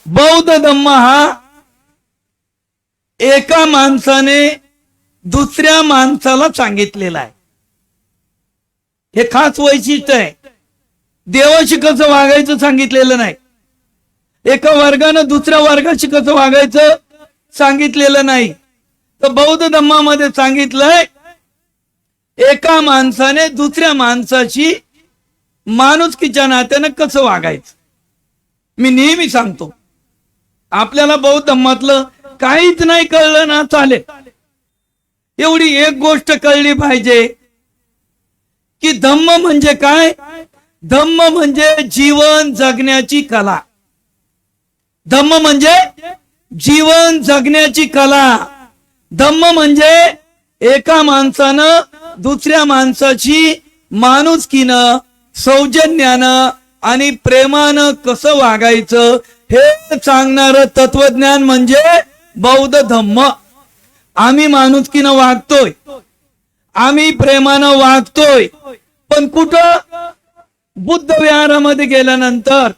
बौद्ध धम्म हा एका माणसाने दुसऱ्या माणसाला सांगितलेला आहे. हे खास वैशिष्ट्य आहे. देवाशी कसं वागायचं सांगितलेलं नाही. एका वर्गानं दुसऱ्या वर्गाशी कसं वागायचं सांगितलेलं नाही. तर बौद्ध धम्मामध्ये सांगितलंय एका माणसाने दुसऱ्या माणसाशी माणुसकीच्या नात्यानं कसं वागायचं. मी नेहमी सांगतो, आपल्याला बौद्ध धम्मातलं काहीच नाही कळलं ना चालेल, एवढी एक गोष्ट कळली पाहिजे की धम्म म्हणजे काय. धम्म म्हणजे जीवन जगण्याची कला. धम्म म्हणजे जीवन जगण्याची कला. धम्म म्हणजे एका माणसानं दुसऱ्या माणसाची माणुसकीनं, सौजन्यानं आणि प्रेमानं कसं वागायचं हे सांगणारं तत्वज्ञान म्हणजे बौद्ध धम्म. आम्ही माणुसकीनं वागतोय, आम्ही प्रेमानं वागतोय, पण कुठं बुद्ध विहारामध्ये गेल्यानंतर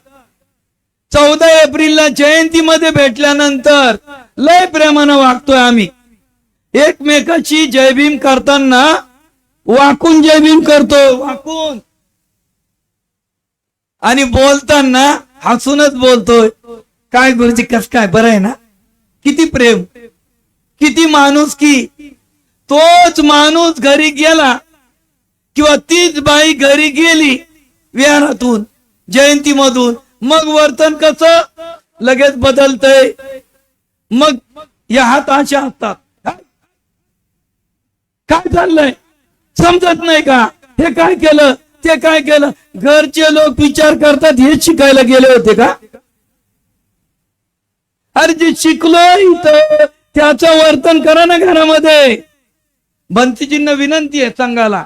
14 एप्रिलला जयंतीमध्ये भेटल्यानंतर लय प्रेमानं वागतोय. आम्ही एकमेकाची जय भीम करताना वाकून जय भीम करतोय, वाकून, आणि बोलताना हसूनच बोलतोय. काय गुरुजी कस काय बरं आहे ना. किती प्रेम, किती माणुसकी. तोच माणूस घरी गेला किंवा तीच बाई घरी गेली विहारातून, जयंतीमधून, मग वर्तन कसं लगेच बदलतंय. मग या हात असे असतात. काय चाललंय समजत नाही का. हे काय केलं, ते काय केलं. घरचे लोक विचार करतात हे शिकायला गेले होते का. अरे जे शिकलोय इथं त्याचं वर्तन करा ना घरामध्ये. भंतीजींना विनंती आहे संघाला,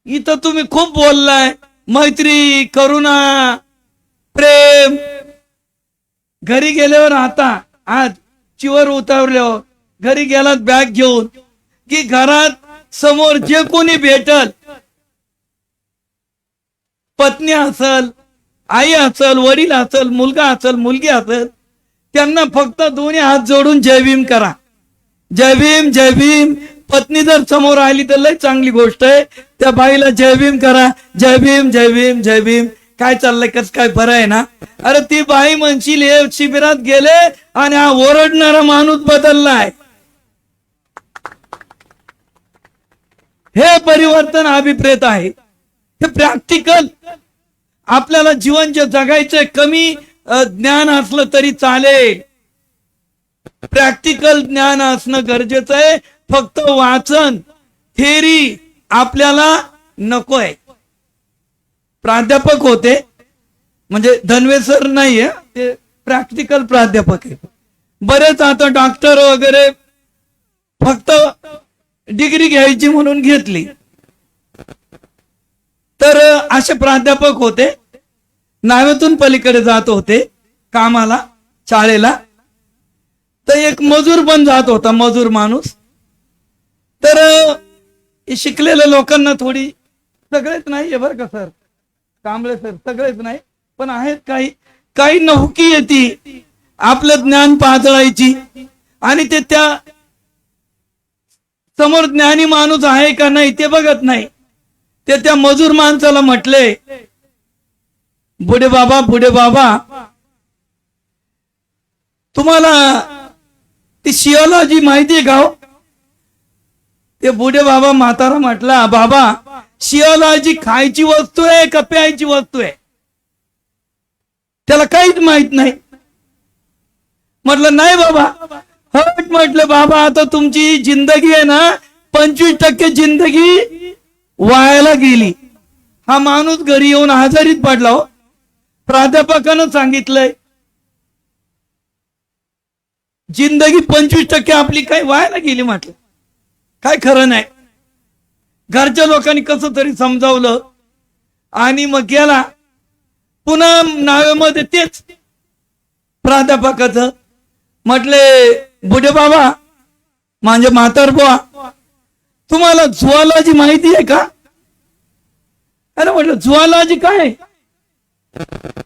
इथं तुम्ही खूप बोललाय मैत्री, करुणा, प्रेम. घरी गेल्यावर आता आज चिवर उतारल्यावर घरी गेलात बॅग घेऊन की घरात समोर जे कोणी भेटल, पत्नी असल, आई असल, वडील असल, मुलगा असल, मुलगी असल, त्यांना फक्त दोन्ही हात जोडून जय भीम करा. जय भीम, जय भीम. पत्नी जर समोर आली तर लय चांगली गोष्ट आहे. त्या बाईला जय भीम करा. जय भीम, जय भीम, जय भीम. काय चाललंय, कस काय बरं आहे ना. अरे ती बाई म्हणशील हे शिबिरात गेले आणि हा ओरडणारा माणूस बदललाय. हे परिवर्तन अभिप्रेत आहे. हे प्रॅक्टिकल. आपल्याला जीवन जे जगायचंय कमी ज्ञान असलं तरी चालेल, प्रॅक्टिकल ज्ञान असणं गरजेचं आहे. फक्त वाचन, थेरी आपल्याला नकोय. प्राध्यापक होते म्हणजे धनवे सर नाहीये, ते प्रॅक्टिकल प्राध्यापक आहे. बरेच आता डॉक्टर वगैरे फक्त डिग्री घ्यायची म्हणून घेतली. तर असे प्राध्यापक होते, नावेतून पलीकडे जात होते कामाला, शाळेला. तर एक मजूर पण जात होता, मजूर माणूस. तर शिकलेल्या लोकांना थोडी, सगळेच नाही बरं का सर, कांबळे सर, सगळेच नाही, पण आहेत काही काही नौकी येते आपलं ज्ञान पातळायची. आणि ते त्या समोर ज्ञानी माणूस आहे का नाही ते बघत नाही. ते त्या मजूर माणसाला म्हटले, बुढे बाबा, बुढे बाबा, तुम्हाला ती शिओलॉजी माहितीये का हो. ते बुढे बाबा म्हातारा म्हटला, बाबा शिओलॉजी खायची वस्तू आहे का प्यायची वस्तू आहे. त्याला काहीच माहित नाही. म्हटलं नाही बाबा. हट म्हटलं बाबा, आता तुमची जिंदगी आहे ना 25% जिंदगी वायाला गेली. हा माणूस घरी येऊन आजारीत पडला हो. प्राध्यापकानं सांगितलंय जिंदगी 25% आपली काय वायाला गेली. म्हटलं काय खरं नाही. घरच्या लोकांनी कसं तरी समजावलं आणि मग गेला. पुन्हा नावेमध्ये तेच प्राध्यापकाचं. म्हटले बुढे बाबा, म्हणजे म्हातार बुवा, तुम्हाला झुऑलॉजी माहिती आहे का. अरे म्हटलं झुऑलॉजी काय.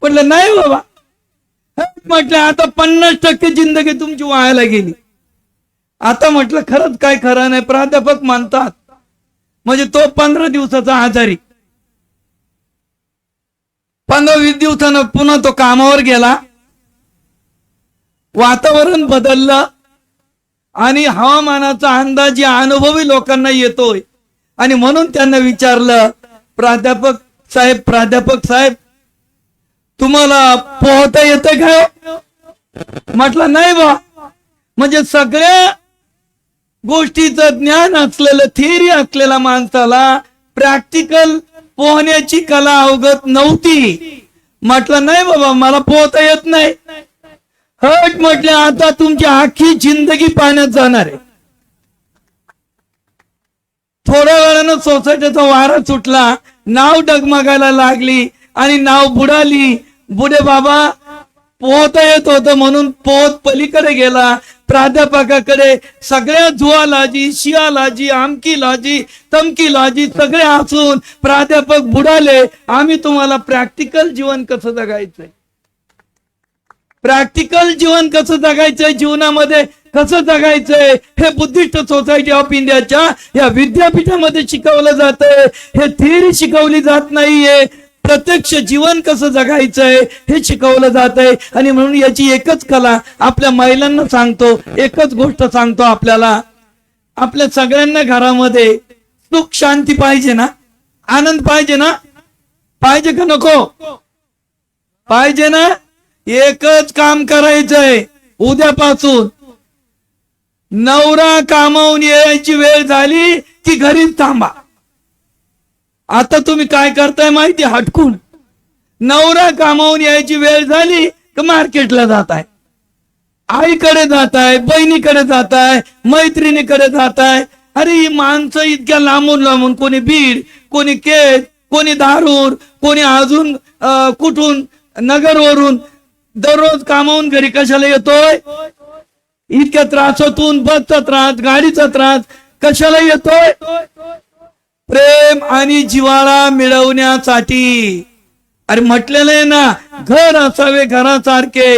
म्हटलं नाही बाबा. म्हटलं आता 50% जिंदगी तुमची वायाला गेली. आता म्हटलं खरंच काय खरं नाही. प्राध्यापक म्हणतात म्हणजे तो 15 दिवसाचा आजारी, 15-20 दिवसानं पुन्हा तो कामावर गेला. वातावरण बदललं आणि हवामानाचा अंदाज या अनुभवी लोकांना येतोय. आणि म्हणून त्यांना विचारलं, प्राध्यापक साहेब तुम्हाला पोहता येतं काय? म्हटलं नाही बा. म्हणजे सगळ्या गोष्टीचं ज्ञान असलेलं, थिअरी असलेल्या माणसाला प्रॅक्टिकल पोहण्याची कला अवगत नव्हती. म्हटलं नाही बाबा मला पोहता येत नाही. हट म्हटलं आता तुमची आखी जिंदगी पाण्यात जाणार आहे. थोड्या वेळानं सोसायटीचा वारा सुटला, नाव डगमगायला लागली आणि नाव बुडाली. बुडे बाबा पोहता येत होतं म्हणून पोहत पलीकडे गेला. प्राध्यापकाकडे सगळ्या झुआलॉजी, शियालॉजी, आमकी लॉजी, तमकी लॉजी सगळे असून प्राध्यापक बुडाले. आम्ही तुम्हाला प्रॅक्टिकल जीवन कसं जगायचंय, प्रॅक्टिकल जीवन कसं जगायचंय, जीवनामध्ये कसं जगायचंय हे बुद्धिस्ट सोसायटी ऑफ इंडियाच्या या विद्यापीठामध्ये शिकवलं जातंय. हे थिअरी शिकवली जात नाहीये. प्रत्यक्ष जीवन कसं जगायचंय हे शिकवलं जातंय. आणि म्हणून याची एकच कला आपल्या महिलांना सांगतो, एकच गोष्ट सांगतो आपल्याला. आपल्या सगळ्यांना घरामध्ये सुख शांती पाहिजे ना, आनंद पाहिजे ना, पाहिजे का नको? पाहिजे ना. एकच काम करायचंय उद्यापासून. नवरा कामावून यायची वेळ झाली की घरीच थांबा. आता तुम्ही काय करताय माहिती, हटकून नवरा कामावून यायची वेळ झाली की मार्केटला जाताय, आईकडे जाताय, बहिणीकडे जाताय, मैत्रिणीकडे जाताय. अरे ही माणसं इतक्या लांबून लांबून, कोणी बीड, कोणी केज, कोणी धारूर, कोणी अजून कुठून नगरवरून दररोज कामावून घरी कशाला येतोय? इतक्या त्रासातून, बसचा त्रास, गाडीचा त्रास कशाला येतोय? प्रेम आणि जिव्हाळा मिळवण्यासाठी. अरे म्हटलेलं आहे ना, घर असावे घरासारखे,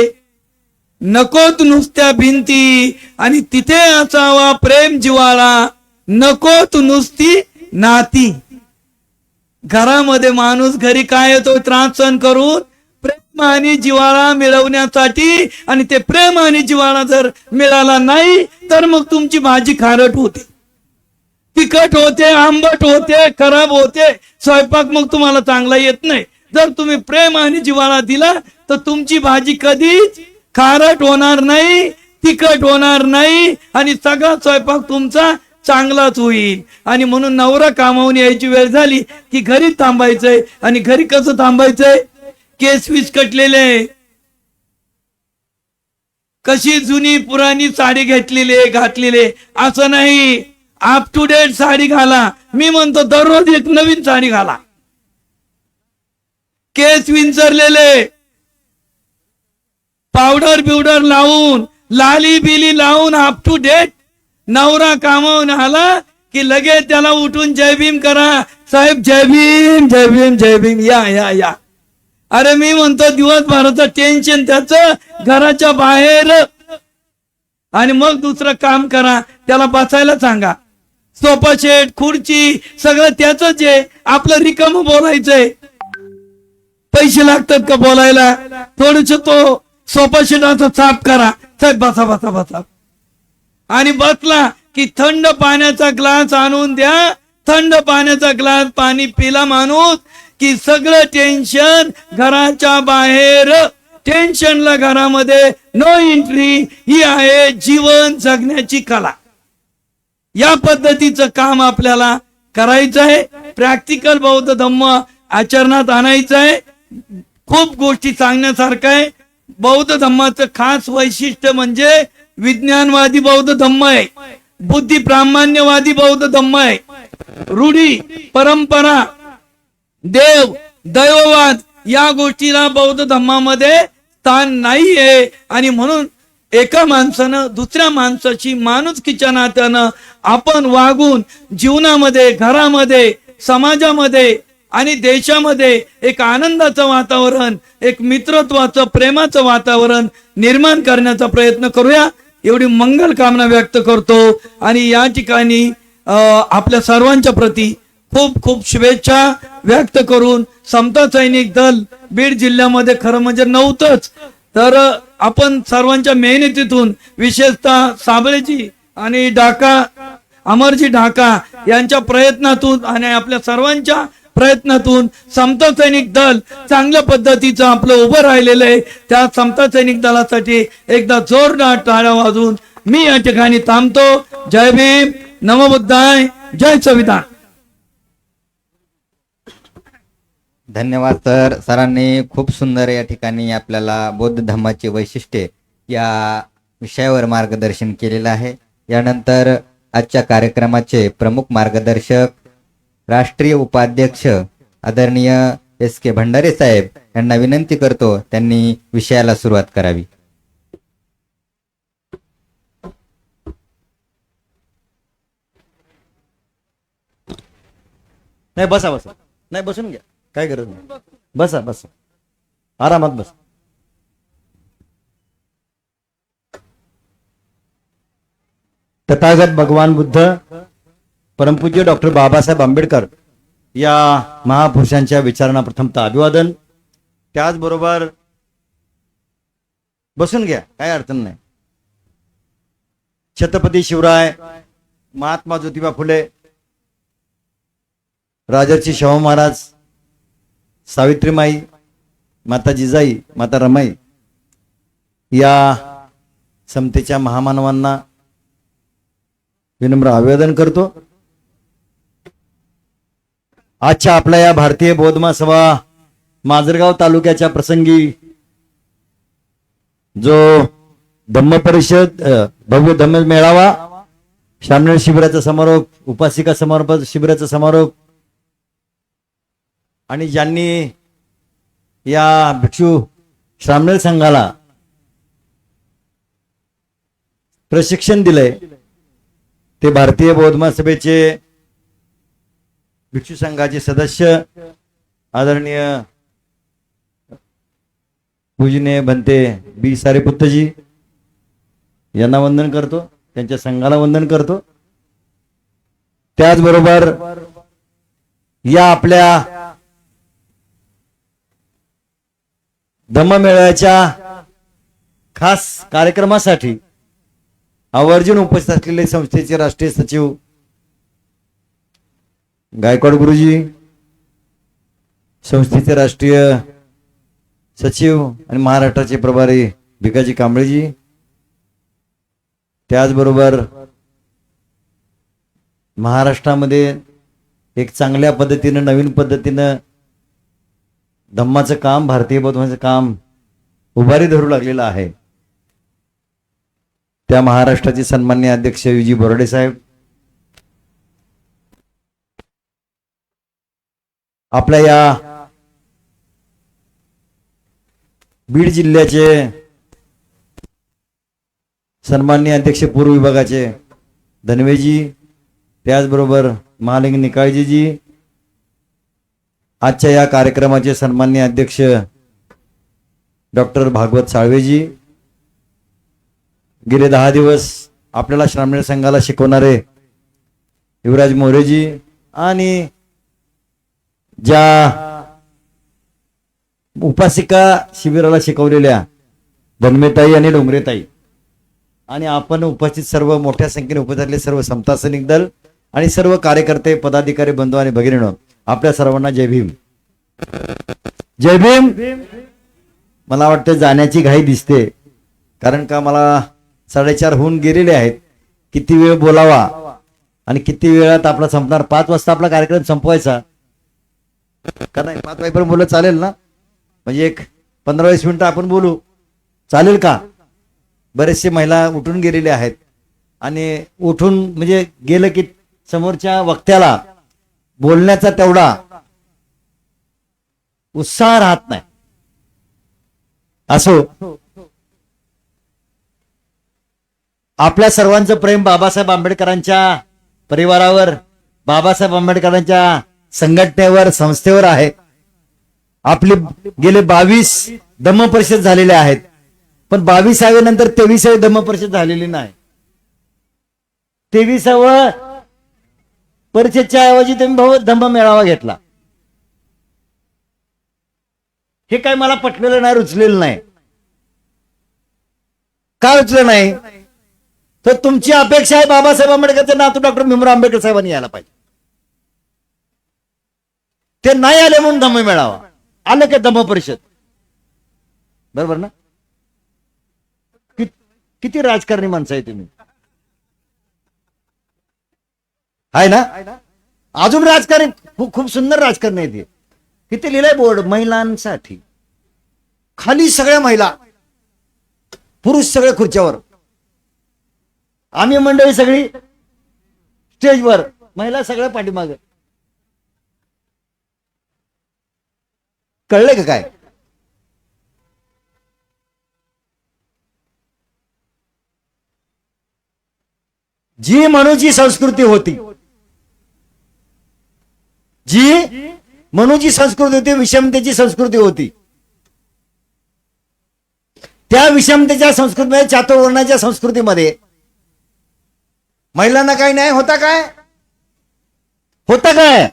नकोत नुसत्या भिंती, आणि तिथे असावा प्रेम जिव्हाळा, नकोत नुसती नाती. घरामध्ये माणूस घरी काय येतो? त्रास सहन करून प्रेम आणि जिव्हाळा मिळवण्यासाठी. आणि ते प्रेम आणि जिव्हाळा जर मिळाला नाही तर मग तुमची भाजी खारट होते, तिखट होते, आंबट होते, खराब होते. स्वयंपाक मग तुम्हाला चांगला येत नाही. जर तुम्ही प्रेम आणि जिव्हाळा दिला तर तुमची भाजी कधीच खारट होणार नाही, तिखट होणार नाही, आणि सगळा स्वयंपाक तुमचा चांगलाच होईल. आणि म्हणून नवरा कामावून यायची वेळ झाली की घरी थांबायचंय. आणि घरी कसं थांबायचंय? केस विस्कटलेले, कशी जुनी पुराणी साडी घातलेले असं नाही. अप टू डेट साडी घाला. मी म्हणतो दररोज एक नवीन साडी घाला. केस विंचरलेले, पावडर बिवडर लावून, लाली बिली लावून अप टू डेट नवरा कामावून आला की लगेच त्याला उठून जय भीम करा. साहेब जय भीम, जय भीम, जय भीम, या या या. अरे मी म्हणतो दिवसभराचं टेन्शन त्याचं घराच्या बाहेर. आणि मग दुसरं काम करा, त्याला बसायला सांगा. सोफा सेट, खुर्ची सगळं त्याच आहे. आपलं रिकाम बोलायचंय. पैसे लागतात का बोलायला? थोडस तो सोफा सेट असं साफ करा. साहेब बसा बसा बसा. आणि बसला की थंड पाण्याचा ग्लास आणून द्या. थंड पाण्याचा ग्लास पाणी पिला माणूस की सगळं टेन्शन घराच्या बाहेर. टेन्शनला घरामध्ये नो एंट्री. ही आहे जीवन जगण्याची कला. या पद्धतीचं काम आपल्याला करायचं आहे. प्रॅक्टिकल बौद्ध धम्म आचरणात आणायचं आहे. खूप गोष्टी सांगण्यासारखं आहे. बौद्ध धम्माचं खास वैशिष्ट्य म्हणजे विज्ञानवादी बौद्ध धम्म आहे, बुद्धी प्रामाण्यवादी बौद्ध धम्म आहे. रूढी, परंपरा, देव, दैववाद या गोष्टीला बौद्ध धम्मामध्ये स्थान नाहीये. आणि म्हणून एका माणसानं दुसऱ्या माणसाची माणुसकीच्या नात्यानं आपण वागून जीवनामध्ये, घरामध्ये, समाजामध्ये आणि देशामध्ये एक आनंदाचं वातावरण, एक मित्रत्वाचं, प्रेमाचं वातावरण निर्माण करण्याचा प्रयत्न करूया, एवढी मंगल कामना व्यक्त करतो. आणि या ठिकाणी आपल्या सर्वांच्या प्रती खूप खूप शुभेच्छा व्यक्त करून, समता सैनिक दल बीड जिल्ह्यामध्ये खरं म्हणजे नव्हतंच, तर आपण सर्वांच्या मेहनतीतून, विशेषतः साबळेजी आणि अमरजी ढाका यांच्या प्रयत्नातून आणि आपल्या सर्वांच्या प्रयत्नातून समता सैनिक दल चांगल्या पद्धतीचं आपलं उभं राहिलेलं आहे. त्या समता सैनिक दलासाठी एकदा जोरदार टाळ्या वाजवून मी या ठिकाणी थांबतो. जय भीम, नमो बुद्धाय, जय संविधान. धन्यवाद सर. सरांनी खूप सुंदर या ठिकाणी आपल्याला बौद्ध धम्माची वैशिष्ट्ये या विषयावर मार्गदर्शन केलेलं आहे. यानंतर आजच्या कार्यक्रमाचे प्रमुख मार्गदर्शक, राष्ट्रीय उपाध्यक्ष आदरणीय SK भंडारे साहेब यांना विनंती करतो त्यांनी विषयाला सुरुवात करावी. नाही बसा बसा, नाही बसून घ्या, काय गरज नाही, बसा बसा, आरामात बसा. तथागत भगवान बुद्ध, परमपूज्य डॉक्टर बाबासाहेब आंबेडकर या महापुरुषांच्या विचारांना प्रथमतः अभिवादन. त्याचबरोबर बसून घ्या, काय अडचण नाही. छत्रपती शिवराय, महात्मा ज्योतिबा फुले, राजर्षी शाहू महाराज, सावित्रीमाई, माता जिजाई, माता रमाई या समतेच्या महामानवांना विनम्र अभिवादन करतो. आजच्या आपल्या या भारतीय बौद्ध महासभा माजलगाव तालुक्याच्या प्रसंगी जो धम्म परिषद, भव्य धम्म मेळावा, श्रामणेर शिबिराचा समारोप, उपासिका शिबिराचा समारोप आणि ज्यांनी या भिक्षू श्रामणेर संघाला प्रशिक्षण दिलंय ते भारतीय बौद्ध महासभेचे भिक्षू संघाचे सदस्य आदरणीय पूजनीय भंते बी सारेपुत्तजी यांना वंदन करतो, त्यांच्या संघाला वंदन करतो. त्याचबरोबर या आपल्या धम्ममेळ्याच्या खास कार्यक्रमासाठी आवर्जून उपस्थित असलेले संस्थेचे राष्ट्रीय सचिव गायकवाड गुरुजी, संस्थेचे राष्ट्रीय सचिव आणि महाराष्ट्राचे प्रभारी भिकाजी कांबळेजी, त्याचबरोबर महाराष्ट्रामध्ये एक चांगल्या पद्धतीनं, नवीन पद्धतीनं धम्माचं काम, भारतीय बौद्धाचं काम उभारी धरू लागलेलं आहे. त्या महाराष्ट्राचे सन्माननीय अध्यक्ष UG बोराडे साहेब, आपल्या या बीड जिल्ह्याचे सन्माननीय अध्यक्ष पूर्व विभागाचे धनवेजी, त्याचबरोबर महालिंग निकाळजीजी, आजच्या या कार्यक्रमाचे सन्माननीय अध्यक्ष डॉक्टर भागवत साळवेजी, गेले 10 दिवस आपल्याला श्रामणेर संघाला शिकवणारे युवराज मोरेजी आणि ज्या उपासिका शिबिराला शिकवलेल्या धनमेताई आणि डोंगरेताई आणि आपण उपस्थित सर्व मोठ्या संख्येने उपस्थित सर्व समता सैनिक दल आणि सर्व कार्यकर्ते, पदाधिकारी, बंधू आणि भगिनींनो, आपल्या सर्वांना जय भीम. जय भीम. मला वाटतं जाण्याची घाई दिसते, कारण का मला 4:30 होऊन गेलेले आहेत. किती वेळ बोलावा आणि किती वेळात आपला संपणार? 5 वाजता आपला कार्यक्रम संपवायचा का नाही? 5 वाजेपर्यंत बोललं चालेल ना? म्हणजे एक 15-20 मिनिटं आपण बोलू, चालेल का? बरेचसे महिला उठून गेलेले आहेत आणि उठून म्हणजे गेलं की समोरच्या वक्त्याला बोलण्याचा तेवढा उत्साह राहत नाही. असो, आपल्या सर्वांचं प्रेम बाबासाहेब आंबेडकरांच्या परिवारावर, बाबासाहेब आंबेडकरांच्या संघटनेवर संस्थेवर आहे. आपले गेले 22 धम्म परिषद झालेले आहेत, पण 22व्या नंतर 23वी धम्म परिषद झालेली नाही. 23व्या परिषदच्या ऐवजी तुम्ही धम्म मेळावा घेतला. हे काय मला पटलेलं नाही, रुचलेलं नाही. का रुचलं नाही? तर तुमची अपेक्षा आहे बाबासाहेब आंबेडकरचे नातू डॉक्टर भीमराव आंबेडकर साहेबांनी यायला पाहिजे. ते नाही आले म्हणून धम्म मेळावा, आलं का धम्म परिषद. बरोबर ना? किती राजकारणी माणसं आहे तुम्ही, आहे ना? अजून राजकारणी खूप सुंदर राजकारणी आहे ते. किती लिहिलंय बोर्ड, महिलांसाठी. खाली सगळ्या महिला, पुरुष सगळे खुर्च्यावर, आम्ही मंडळी सगळी स्टेजवर, महिला सगळ्या पाठीमाग. कळलं का काय? जी मनूची संस्कृती होती, जी मनूची संस्कृती होती, विषमतेची संस्कृती होती, त्या विषमतेच्या संस्कृतीमध्ये, चातुर्वर्णाच्या संस्कृतीमध्ये महिलांना काही न्याय होता काय? होता काय?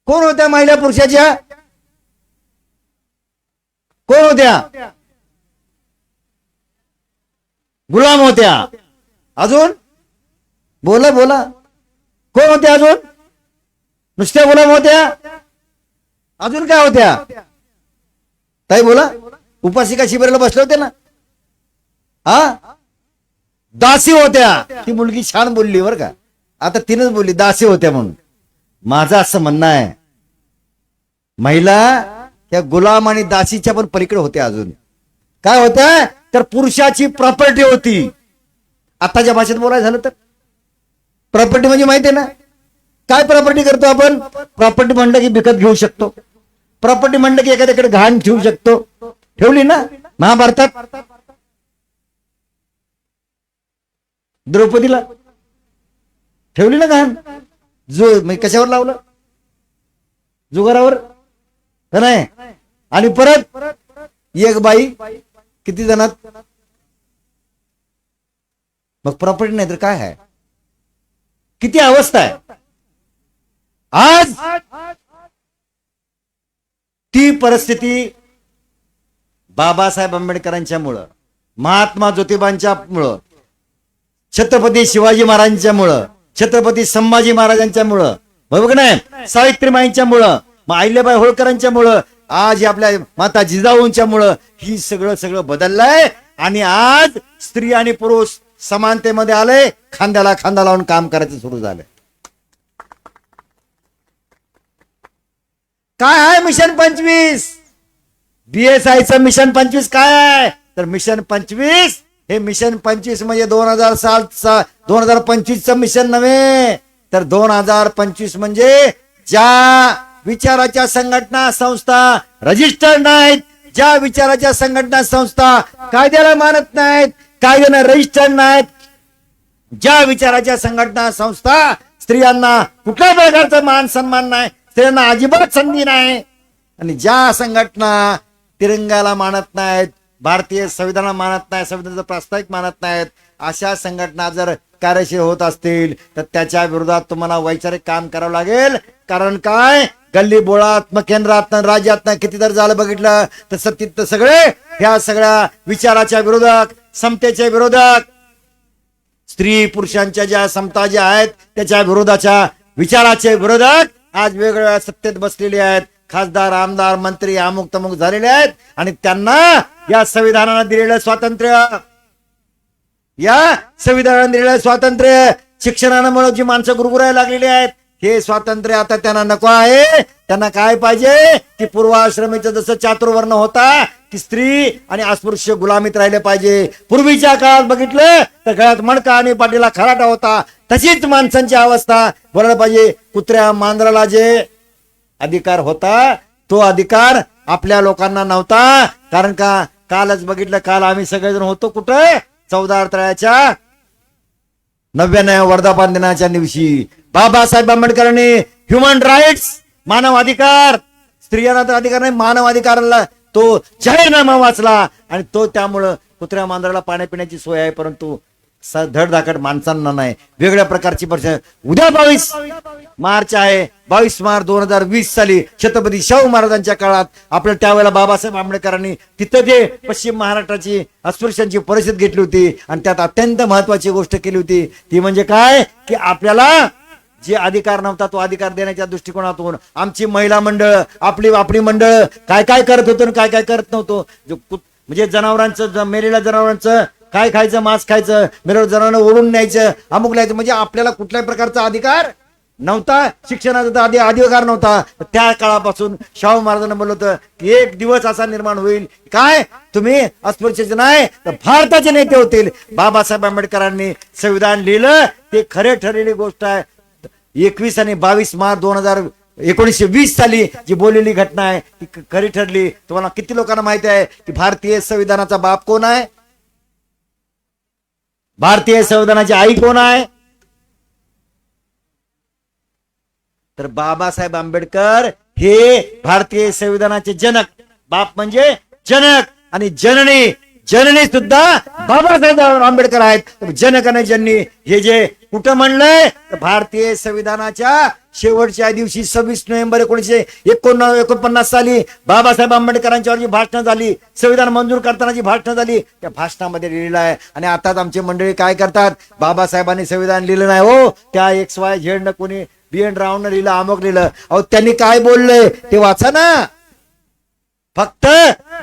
कोण होत्या महिला पुरुषाच्या? कोण होत्या? गुलाम होत्या. अजून बोला बोला, कोण होत्या? अजून नुसत्या गुलाम होत्या? अजून काय होत्या? ताई बोला. उपासिका शिबिराला बसले होते ना, हा? दासी होत्या. ती मुलगी छान बोलली बरं का, आता तिनंच बोलली दासी होत्या म्हणून. माझं असं म्हणणं आहे, महिला त्या गुलाम आणि दासीच्या पण पलीकडे होत्या. अजून काय होत्या? तर पुरुषाची प्रॉपर्टी होती. आताच्या भाषेत बोलायचं झालं तर प्रॉपर्टी म्हणजे माहिती आहे ना काय? प्रॉपर्टी करतो आपण. प्रॉपर्टी म्हणलं की विकत घेऊ शकतो. प्रॉपर्टी म्हणलं की एखाद्याकडे घाण ठेवू शकतो. ठेवली ना महाभारतात द्रौपदीला, ठेवली ना घाण. कशावर लावलं? जुगारावर का नाही? आणि परत एक बाई किती जणात? मग प्रॉपर्टी नाही तर काय आहे? किती अवस्था आहे आज. ती परिस्थिती बाबासाहेब आंबेडकरांच्या मुळे, महात्मा ज्योतिबांच्या मुळे, छत्रपती शिवाजी महाराजांच्या मुळे, छत्रपती संभाजी महाराजांच्या मुळे, बरोबर नाही, सावित्रीबाईंच्या मुळे, अहिल्याबाई होळकरांच्या मुळे, आज आपल्या माता जिजाऊंच्या मुळे ही सगळं बदललंय. आणि आज स्त्री आणि पुरुष समानतेमध्ये आले, खांद्याला खांदा लावून काम करायचं सुरू झालंय. काय आहे मिशन 25? BSIचं मिशन 25 काय आहे? तर मिशन 25 हे मिशन 25 म्हणजे 2025चं मिशन नव्हे, तर 2025 म्हणजे ज्या विचाराच्या संघटना संस्था रजिस्टर्ड नाहीत, ज्या विचाराच्या संघटना संस्था कायद्याला मानत नाहीत, कायद्याने रजिस्टर्ड नाहीत, ज्या विचाराच्या संघटना संस्था स्त्रियांना कुठल्याही प्रकारचा मान सन्मान नाही, स्त्रियांना अजिबात संधी नाही, आणि ज्या संघटना तिरंगाला मानत नाहीत, भारतीय संविधानाला मानत नाही, संविधानाचा प्रास्ताविक मानत नाहीत, अशा संघटना जर कार्यशील होत असतील तर त्याच्या विरोधात तुम्हाला वैचारिक काम करावं लागेल. कारण काय, गल्ली बोळात केंद्रात राज्यात किती जर झालं बघितलं तर सत्तेत सगळे ह्या सगळ्या विचाराच्या विरोधक, समतेच्या विरोधक, स्त्री पुरुषांच्या ज्या समता ज्या आहेत त्याच्या विरोधाच्या विचाराचे विरोधक आज वेगवेगळ्या सत्तेत बसलेले आहेत. खासदार, आमदार, मंत्री अमुक तमुक झालेले आहेत, आणि त्यांना या संविधानानं दिलेलं स्वातंत्र्य, या संविधानानं दिलेलं स्वातंत्र्य, शिक्षणानं म्हणून जी माणसं गुरगुरायला लागलेली आहेत, हे स्वातंत्र्य आता त्यांना नको आहे. त्यांना काय पाहिजे की पूर्वाश्रमीचं जसं चातुर्वर्ण होता की स्त्री आणि अस्पृश्य गुलामीत राहिले पाहिजे. पूर्वीच्या काळात बघितलं तर गळ्यात मणका आणि पाठीला खराटा होता, तशीच माणसांची अवस्था बोलायला पाहिजे. कुत्र्या मांजराला जे अधिकार होता तो अधिकार आपल्या लोकांना नव्हता. कारण का, कालच बघितलं, काल आम्ही सगळेजण होतो कुठे, 14 तळ्याच्या 99व्या वर्धापन दिनाच्या दिवशी बाबासाहेब आंबेडकरांनी ह्युमन राईट्स, मानव अधिकार, स्त्रियांना तर अधिकार नाही, मानव अधिकाराला तो जाहीरनामा वाचला आणि तो त्यामुळं कुत्र्या मांजराला पाण्या पिण्याची सोय आहे, परंतु धडधाकड माणसांना नाही. वेगळ्या प्रकारची परिस्थिती. उद्या 22 मार्च आहे. 22 मार्च 2020 साली छत्रपती शाहू महाराजांच्या काळात आपल्या त्यावेळेला बाबासाहेब आंबेडकरांनी तिथं जे पश्चिम महाराष्ट्राची अस्पृश्यांची परिषद घेतली होती आणि त्यात अत्यंत महत्वाची गोष्ट केली होती ती म्हणजे काय की आपल्याला जे अधिकार नव्हता तो अधिकार देण्याच्या दृष्टिकोनातून आमची महिला मंडळ, आपली मंडळ काय काय करत होतं काय काय करत नव्हतं. म्हणजे जनावरांचं, मेलेल्या जनावरांचं काय खायचं, मांस खायचं, मेलेल्या जनावरांना ओढून न्यायचं, अमुक न्यायचं, म्हणजे आपल्याला कुठल्याही प्रकारचा अधिकार नव्हता. शिक्षणाचा अधिकार नव्हता. त्या काळापासून शाहू महाराजांना म्हणलं होतं की एक दिवस असा निर्माण होईल काय तुम्ही अस्पृश्याचे नाही तर भारताचे नेते होतील. बाबासाहेब आंबेडकरांनी संविधान लिहिलं ते खरे ठरलेली गोष्ट आहे. 21 आणि 22 मार्च 1920 साली जी बोललेली घटना आहे ती खरी ठरली. तुम्हाला किती लोकांना माहिती आहे की भारतीय संविधानाचा बाप कोण आहे, भारतीय संविधानाची आई कोण आहे? तर बाबासाहेब आंबेडकर हे भारतीय संविधानाचे जनक. बाप म्हणजे जनक आणि जननी सुद्धा बाबासाहेब आंबेडकर आहेत. जनक आणि जननी हे जे कुठं म्हणलंय तर भारतीय संविधानाच्या शेवटच्या दिवशी 26 नोव्हेंबर 1949 साली बाबासाहेब आंबेडकरांच्यावर जी भाषणं झाली, संविधान मंजूर करताना जी भाषणं झाली त्या भाषणामध्ये लिहिलेलं आहे. आणि आताच आमचे मंडळी काय करतात, बाबासाहेबांनी संविधान लिहिलं नाही हो, त्या XYZ न कोणी BN रावनं लिहिलं, अमुक लिहिलं. अहो त्यांनी काय बोललंय ते वाचा ना. फक्त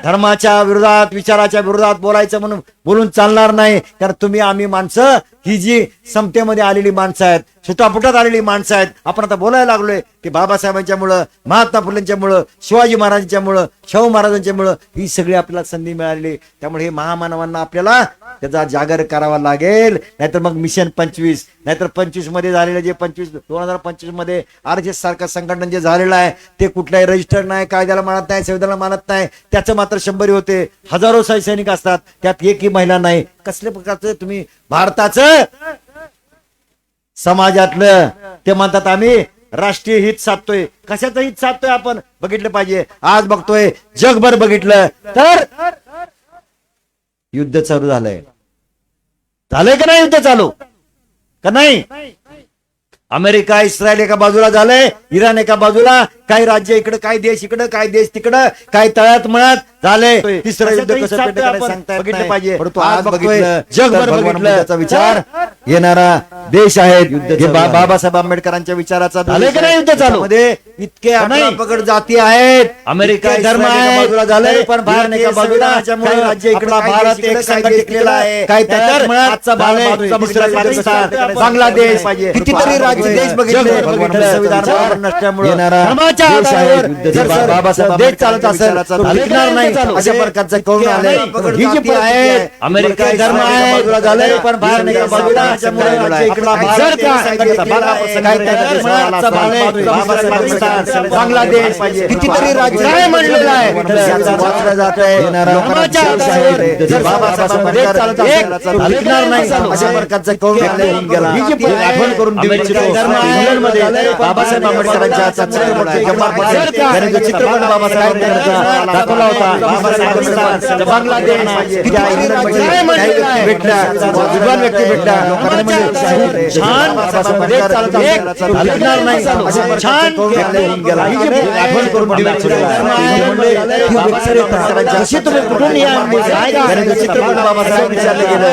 धर्माच्या विरोधात, विचाराच्या विरोधात बोलायचं म्हणून बोलून चालणार नाही. कारण तुम्ही आम्ही माणसं ही जी समतेमध्ये आलेली माणसं आहेत, सुटापुटात आलेली माणसं आहेत. आपण आता बोलायला लागलोय की बाबासाहेबांच्या मुळे, महात्मा फुलेंच्या मुळे, शिवाजी महाराजांच्या मुळे, शाहू महाराजांच्या मुळे ही सगळी आपल्याला संधी मिळाली. त्यामुळे हे महामानवांना आपल्याला त्याचा जागर करावा लागेल. नाहीतर मग मिशन 25, नाहीतर 25 मध्ये झालेलं जे 2025 मध्ये RSS सारखं संघटन जे झालेलं आहे ते कुठल्याही रजिस्टर नाही, कायद्याला मानत नाही, संविधानाला मानत नाही. त्याचं मात्र 100 होते. हजारो सैनिक असतात, त्यात एकही महिला नाही. कसल्या प्रकारचं तुम्ही भारताचं समाजातलं ते म्हणतात आम्ही राष्ट्रीय हित साधतोय. कशाचं हित साधतोय आपण बघितलं पाहिजे. आज बघतोय जगभर बघितलं तर युद्ध चालू झालंय का नाही? युद्ध चालू का नाही? अमेरिका इस्रायल एका बाजूला झालंय, इराण एका बाजूला, काही राज्य इकडे, काही देश इकडे, काही देश तिकडं, काही तळ्यात मळ्यात झालंय. तिसरं युद्ध कसं सांगता बघितलं पाहिजे. परंतु आज बघतोय जगभर बघितलं विचार येणारा देश आहे. बाबासाहेब आंबेडकरांच्या विचाराचा झालंय का नाही? युद्ध चालू मध्ये इतके पकड जाती आहेत. अमेरिका धर्म बाजूला झालंय, पण भारत एका बाजूला, राज्य इकडे, भारत एक संघ टिकलेला आहे. काही तळ्यात मळ्यात बांगलादेश, कितीतरी राज्य देश बघितले. संविधान नसल्यामुळे बाबासाहेब देश चालत असेल नाही अशा प्रकारचं कौल आलंय. ही जी आहे अमेरिका धर्म आहे बाजूला झालंय, पण बाहेर एका बाजूला बांगलादेश, कितीतरी राज्य काय म्हणलेलं आहे वाचलं जात आहे. नाही अशा प्रकारचं कौल आठवण करून बाबासाहेब आंबेडकरांच्या चित्रपट बाबासाहेब दाखवला होता. बांगलादेश भेटला, विद्वान व्यक्ती भेटला, छान नाही छान आठवण करून कुठून चित्रपट बाबासाहेब विचारलं गेलं,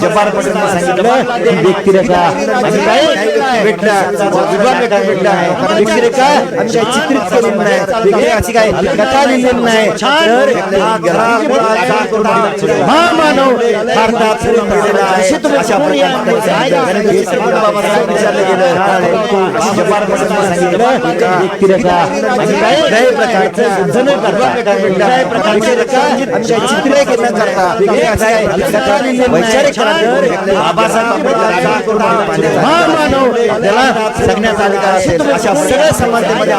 जब्बार पटेलने सांगितलं व्यक्तिरेखा भेटला, विद्वान व्यक्ती भेटला, व्यक्तिरेखा चित्रित केलेली नाही, अशी काय कथा लिहिलेली नाही. महामानव भारतात अशा प्रकारचं चित्रीकरण करता वैचारिक बाबासाहेब आंबेडकर महामानव त्याला जगण्याचा अधिकार असेल अशा सगळ्या समाजामध्ये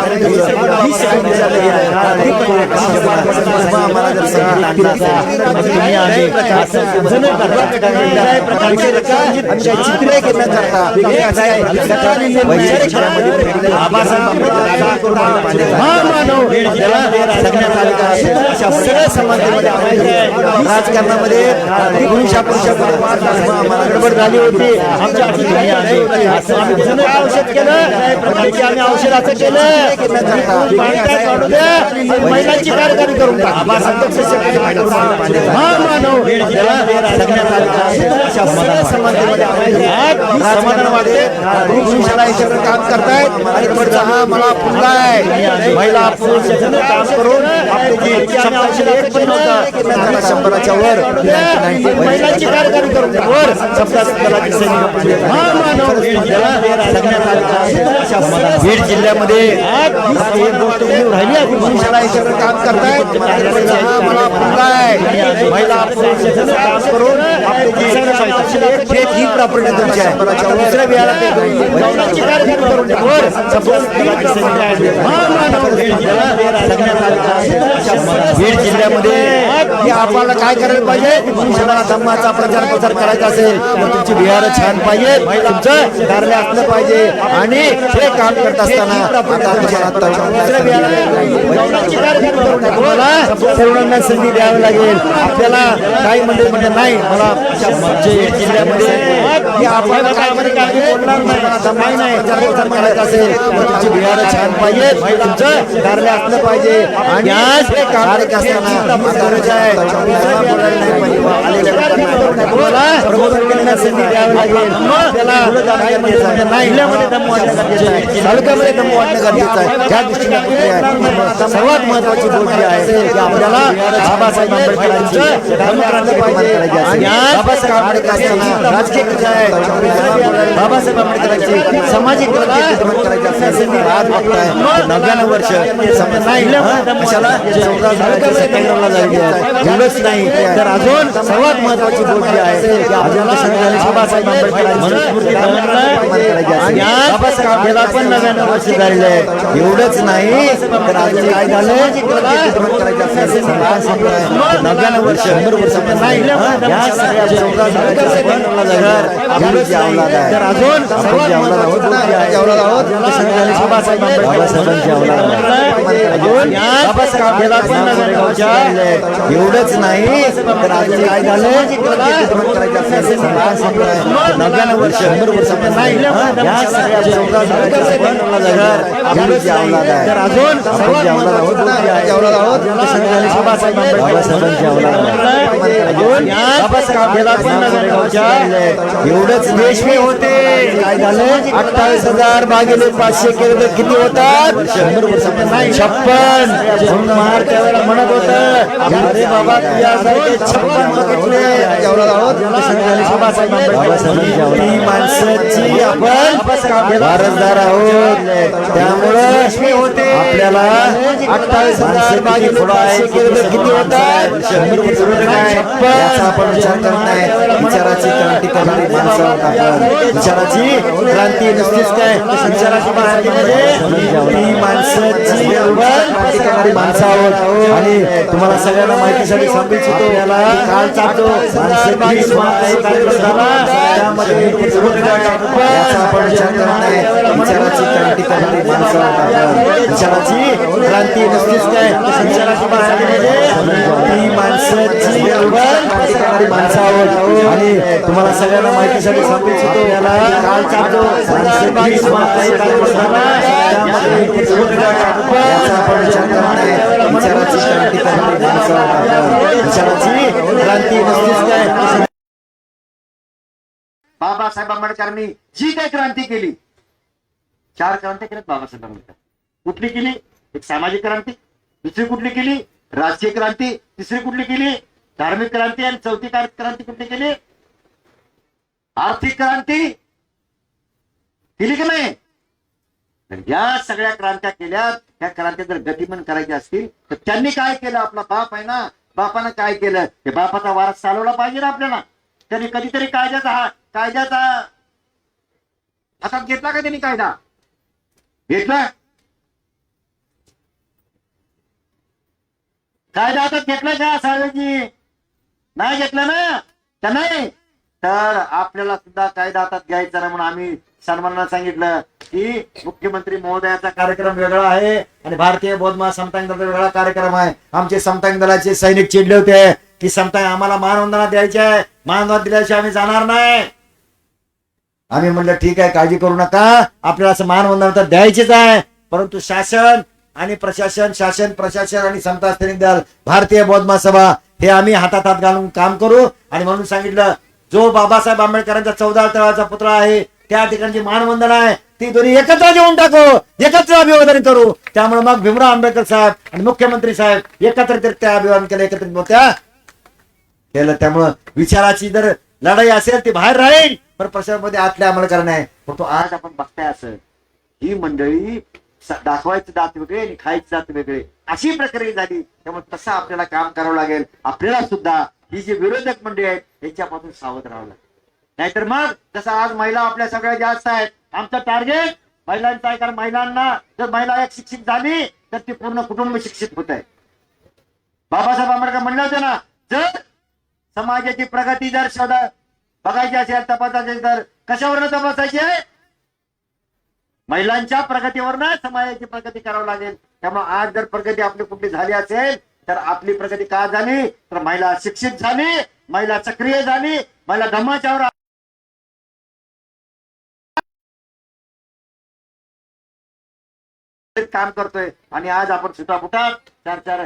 चित्रीकरण करता वैचारिक बाबासाहेब महामानव त्याला जगण्याचा अधिकार असेल अशा सगळ्या समाजामध्ये राजकारणामध्ये गडबड झाली होती. औषध केलं औषधाचं केलं महिलांची कार्यकारी करून महामानव त्याला जगण्याचा अधिकार असेल अशा सगळ्या समाजामध्ये समाधान वाटते. पुरुषाला याच्यावर काम करतायत आणि पुढचा हा मला पुन्हा आहे महिला पुरुष काम करून आपली जी शंभराच्या वर महिलांची कार्यकारी करून वर बीड जिल्ह्यामध्ये राहिली पुरुषाला याच्यावर काम करतायत हा मला पुन्हा आहे महिला पुरुष काम करून आपली जी ही प्रॉपर्टी तुमची आहे दुसऱ्या बिहार महिलांची कार्यकारी करून वर बीड जिल्ह्यामध्ये आपल्याला काय करायला पाहिजे पुरुषाला धम्माचा प्रचार प्रसार करायचा असेल तर तुमची बिहार छान पाहिजे तुमचं कार्य असलं पाहिजे आणि हे काम करत असताना तरुणांना संधी द्यावी लागेल. आपल्याला काही मंडळी म्हणतात नाही मला जिल्ह्यामध्ये आपल्याला काय बोलणार नाही करायचं असेल तर तुमची बिहार छान पाहिजे तुमचं कार्य असलं पाहिजे आणि आज हे कार्य असताना संधी द्यावी लागेल. तालुक्यामध्ये दम वाढणं गरजेचं आहे. त्या दृष्टीने सर्वात महत्वाची गोष्ट आहे की आपल्याला बाबासाहेब आंबेडकरांचं धर्मक्रांती पाहिजे आणि बाबासाहेब आंबेडकर असताना राजकीय कृती आहे बाबासाहेब आंबेडकरांची सामाजिक क्रांती करायची असल्यास आज बघताय 99 वर्ष कशाला एवढंच नाही तर अजून सर्वात महत्वाची गोष्ट आहे की आपल्याला बाबासाहेब आणि बाबासाहेब पण 99 वर्ष झालेले आहे. एवढंच नाही तर अजून काय झालं 99 वर्ष 100 वर्ष नाही तर अजून एवढंच नाही तर अजून काय झालं 99 वर्ष 100 वर्ष नाही तर अजून एवढंच रेशमी होते काय झालं 28,000 भागिले 500 केले तर किती होतात 56 महार त्यावेळेला म्हणत होत अरे बाबा तुझ्यासारखे 56 माणसाची आपण वारसदार आहोत त्यामुळं होते आपल्याला 28,000 भागिले 500 केले तर किती होतात 56 आपण विचार करत नाही विचाराची क्रांती करणारी माणसं आपण विचाराची क्रांती नसतेच काय विचाराची ती माणसाची क्रांती करणारी माणसं आहोत आणि तुम्हाला सगळ्यांना माहितीसाठी सांगू इच्छितो याला काल चालतो आपण विचार करत नाही विचाराची क्रांती करणारी माणसं आहोत विचाराची क्रांती नसतेच काय विचाराची ती माणसाची क्रांती करणारी माणसं आहोत आणि तुम्हाला सगळ्यांना माहितीसाठी सांगू इच्छितो याला काल चालतो आपण विचार करत नाही विचाराची क्रांती करणारी माणसं आहोत विचाराची क्रांती नसतेच काय बाबासाहेब आंबेडकरांनी जी काही क्रांती केली 4 क्रांती केल्यात बाबासाहेब आंबेडकर. कुठली केली एक सामाजिक क्रांती दुसरी कुठली केली राजकीय क्रांती तिसरी कुठली केली धार्मिक क्रांती आणि चौथी क्रांती कुठली केली आर्थिक क्रांती केली की नाही तर या सगळ्या क्रांत्या केल्यात, ह्या क्रांत्या जर गतिमान करायच्या असतील तर त्यांनी काय केलं? आपला बाप आहे ना, बापानं काय केलं? ते बापाचा वारस चालवला पाहिजे ना आपल्याला. त्यांनी कधीतरी कायद्याचा हातात घेतला का? त्यांनी कायदा घेतला? कायदा हातात घेतला का साहेबजी? नाही घेतलं ना. तर नाही तर आपल्याला सुद्धा कायदा हातात घ्यायचा ना, म्हणून आम्ही सन्मानानं सांगितलं की मुख्यमंत्री महोदयाचा कार्यक्रम वेगळा आहे आणि भारतीय बौद्ध महासंतान दलाचा वेगळा कार्यक्रम आहे. आमचे समतांग दलाचे सैनिक चिडले होते की समतांग आम्हाला मानवंदना द्यायची आहे, मानवंदना दिल्याशिवाय आम्ही जाणार नाही. आम्ही म्हणलं ठीक आहे, काळजी करू नका, आपल्याला असं मानवंदना तर द्यायचीच आहे, परंतु शासन आणि प्रशासन, शासन प्रशासन आणि समता सैनिक दल, भारतीय बौद्ध महासभा हे आम्ही हातात हात घालून काम करू. आणि म्हणून सांगितलं जो बाबासाहेब आंबेडकरांचा 14 तळाचा पुतळा आहे त्या ठिकाणची मानवंदना आहे ती दोन्ही एकत्र घेऊन टाकू, एकत्र अभिवादन करू. त्यामुळे मग भीमराव आंबेडकर साहेब आणि मुख्यमंत्री साहेब एकत्रितरित्या अभिवादन केलं, एकत्रित केलं. त्यामुळं विचाराची जर लढाई असेल ती बाहेर राहील, पण प्रशासनामध्ये आतल्या अंमल करणं आहे. पण तो आज आपण बघताय असं ही मंडळी दाखवायचं दात वेगळे आणि खायचं दात वेगळे अशी प्रक्रिया झाली. त्यामुळे तसं आपल्याला काम करावं लागेल. आपल्याला सुद्धा ही जी विरोधक मंडळी आहेत यांच्यापासून सावध राहावं लागेल. नाहीतर मग जसं आज महिला आपल्या सगळ्या जास्त आहेत, आमचं टार्गेट महिलांचं आहे. कारण महिलांना जर महिला एक शिक्षित झाली तर ती पूर्ण कुटुंब शिक्षित होत आहे. बाबासाहेब आंबेडकर म्हणले होते ना, जर समाजाची प्रगती जर बघायची असेल, तपासायची असेल तर कशावरनं तपासायची आहे? महिलांच्या प्रगतीवरनं समाजाची प्रगती करावी लागेल. त्यामुळे आज जर प्रगती आपली कुठली झाली असेल तर आपली प्रगती का झाली? तर महिला शिक्षित झाली, महिला सक्रिय झाली, महिला धम्माच्यावर काम करतोय. आणि आज आपण सुटाफुटात 4-4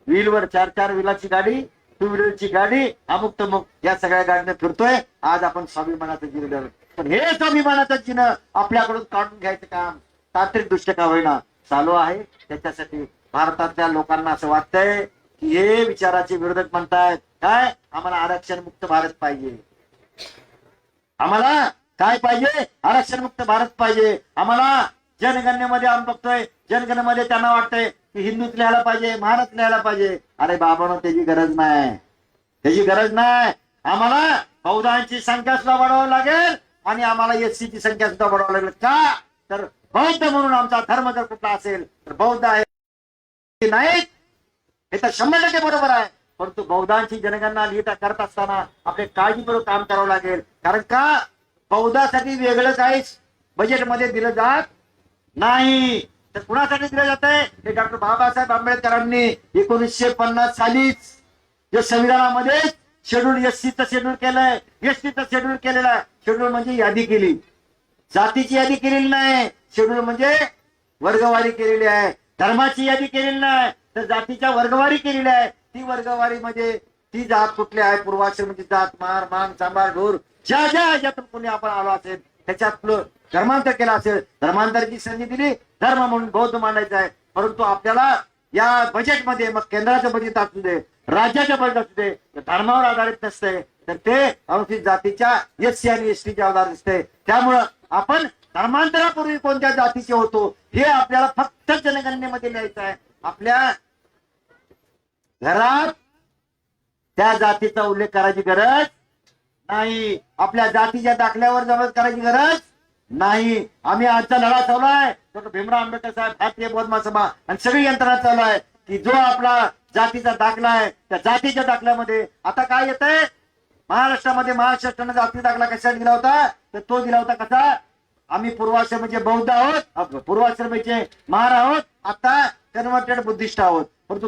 व्हीलवर 4-4 व्हीलाची गाडी, 2 व्हीलरची गाडी, अमुक तमुक या सगळ्या गाडीने फिरतोय. आज आपण स्वाभिमानाचं चिन्ह, पण हे स्वाभिमानाचं चिन्ह आपल्याकडून काढून घ्यायचं काम तांत्रिक दृष्ट्या का होईना चालू आहे. त्याच्यासाठी भारतातल्या लोकांना असं वाटतंय की हे विचाराचे विरोधक म्हणतायत काय, आम्हाला आरक्षण मुक्त भारत पाहिजे. आम्हाला काय पाहिजे? आरक्षण मुक्त भारत पाहिजे. आम्हाला जनगणनेमध्ये आम्ही बघतोय, जनगणनेमध्ये त्यांना वाटतंय की हिंदूच लिहायला पाहिजे, महाराज लिहायला पाहिजे. अरे बाबांनो, त्याची गरज नाही, त्याची गरज नाही. आम्हाला बौद्धांची संख्या सुद्धा वाढवावी लागेल आणि आम्हाला एससी ची संख्या सुद्धा वाढवावी लागेल. का? तर बौद्ध म्हणून आमचा धर्म जर कुठला असेल तर बौद्ध आहे, नाहीत हे तर 100% बरोबर आहे. परंतु बौद्धांची जनगणना लिहिता करत असताना आपले काळजीपूर्वक काम करावं लागेल. कारण का? बौद्धासाठी वेगळं काहीच बजेटमध्ये दिलं जात नाही. तर कुणासाठी दिलं जात आहे? हे डॉक्टर बाबासाहेब आंबेडकरांनी 1950 सालीच जे संविधानामध्ये शेड्यूल एससीचं शेड्यूल केलंय, एसटीचं शेड्यूल केलेलं आहे. शेड्यूल म्हणजे यादी केली, जातीची यादी केलेली नाही. शेड्यूल म्हणजे वर्गवारी केलेली आहे. धर्माची यादी केलेली नाही, तर जातीच्या वर्गवारी केलेली आहे. ती वर्गवारी मध्ये ती जात कुठली आहे, पूर्वाश्रम म्हणजे जात, मार, मान, सांबार, ढोर, ज्या ज्या ह्याच्यातून कोणी आपण आलो असेल त्याच्यातलं धर्मांतर केलं असेल, धर्मांतराची संधी दिली, धर्म म्हणून बौद्ध मांडायचा आहे. परंतु आपल्याला या बजेटमध्ये, मग केंद्राचं बजेट असू दे, राज्याचं बजेट असू दे, धर्मावर आधारित नसते, तर ते अनुसूचित जातीच्या एससी आणि एसटीच्या आधारित असते. त्यामुळं आपण धर्मांतरापूर्वी कोणत्या जातीचे होतो हे आपल्याला फक्त जनगणनेमध्ये लिहायचं आहे. आपल्या घरात त्या जातीचा उल्लेख करायची गरज नाही, आपल्या जातीच्या दाखल्यावर जवळ करायची गरज नाही. आम्ही आजचा लढा चालू डॉक्टर भीमराव आंबेडकर साहेब, भारतीय बौद्ध महासभा आणि सगळी यंत्रणा चालू आहे की जो आपला जातीचा दाखला आहे त्या जातीच्या दाखल्यामध्ये आता काय येत आहे, महाराष्ट्रामध्ये महाराष्ट्रानं जाती दाखला कशाला दिला होता, तर तो दिला होता कसा, आम्ही पूर्वाश्रमीचे बौद्ध आहोत, पूर्वाश्रमीचे महार आहोत, आता कन्व्हर्टेड बुद्धिस्ट आहोत. परंतु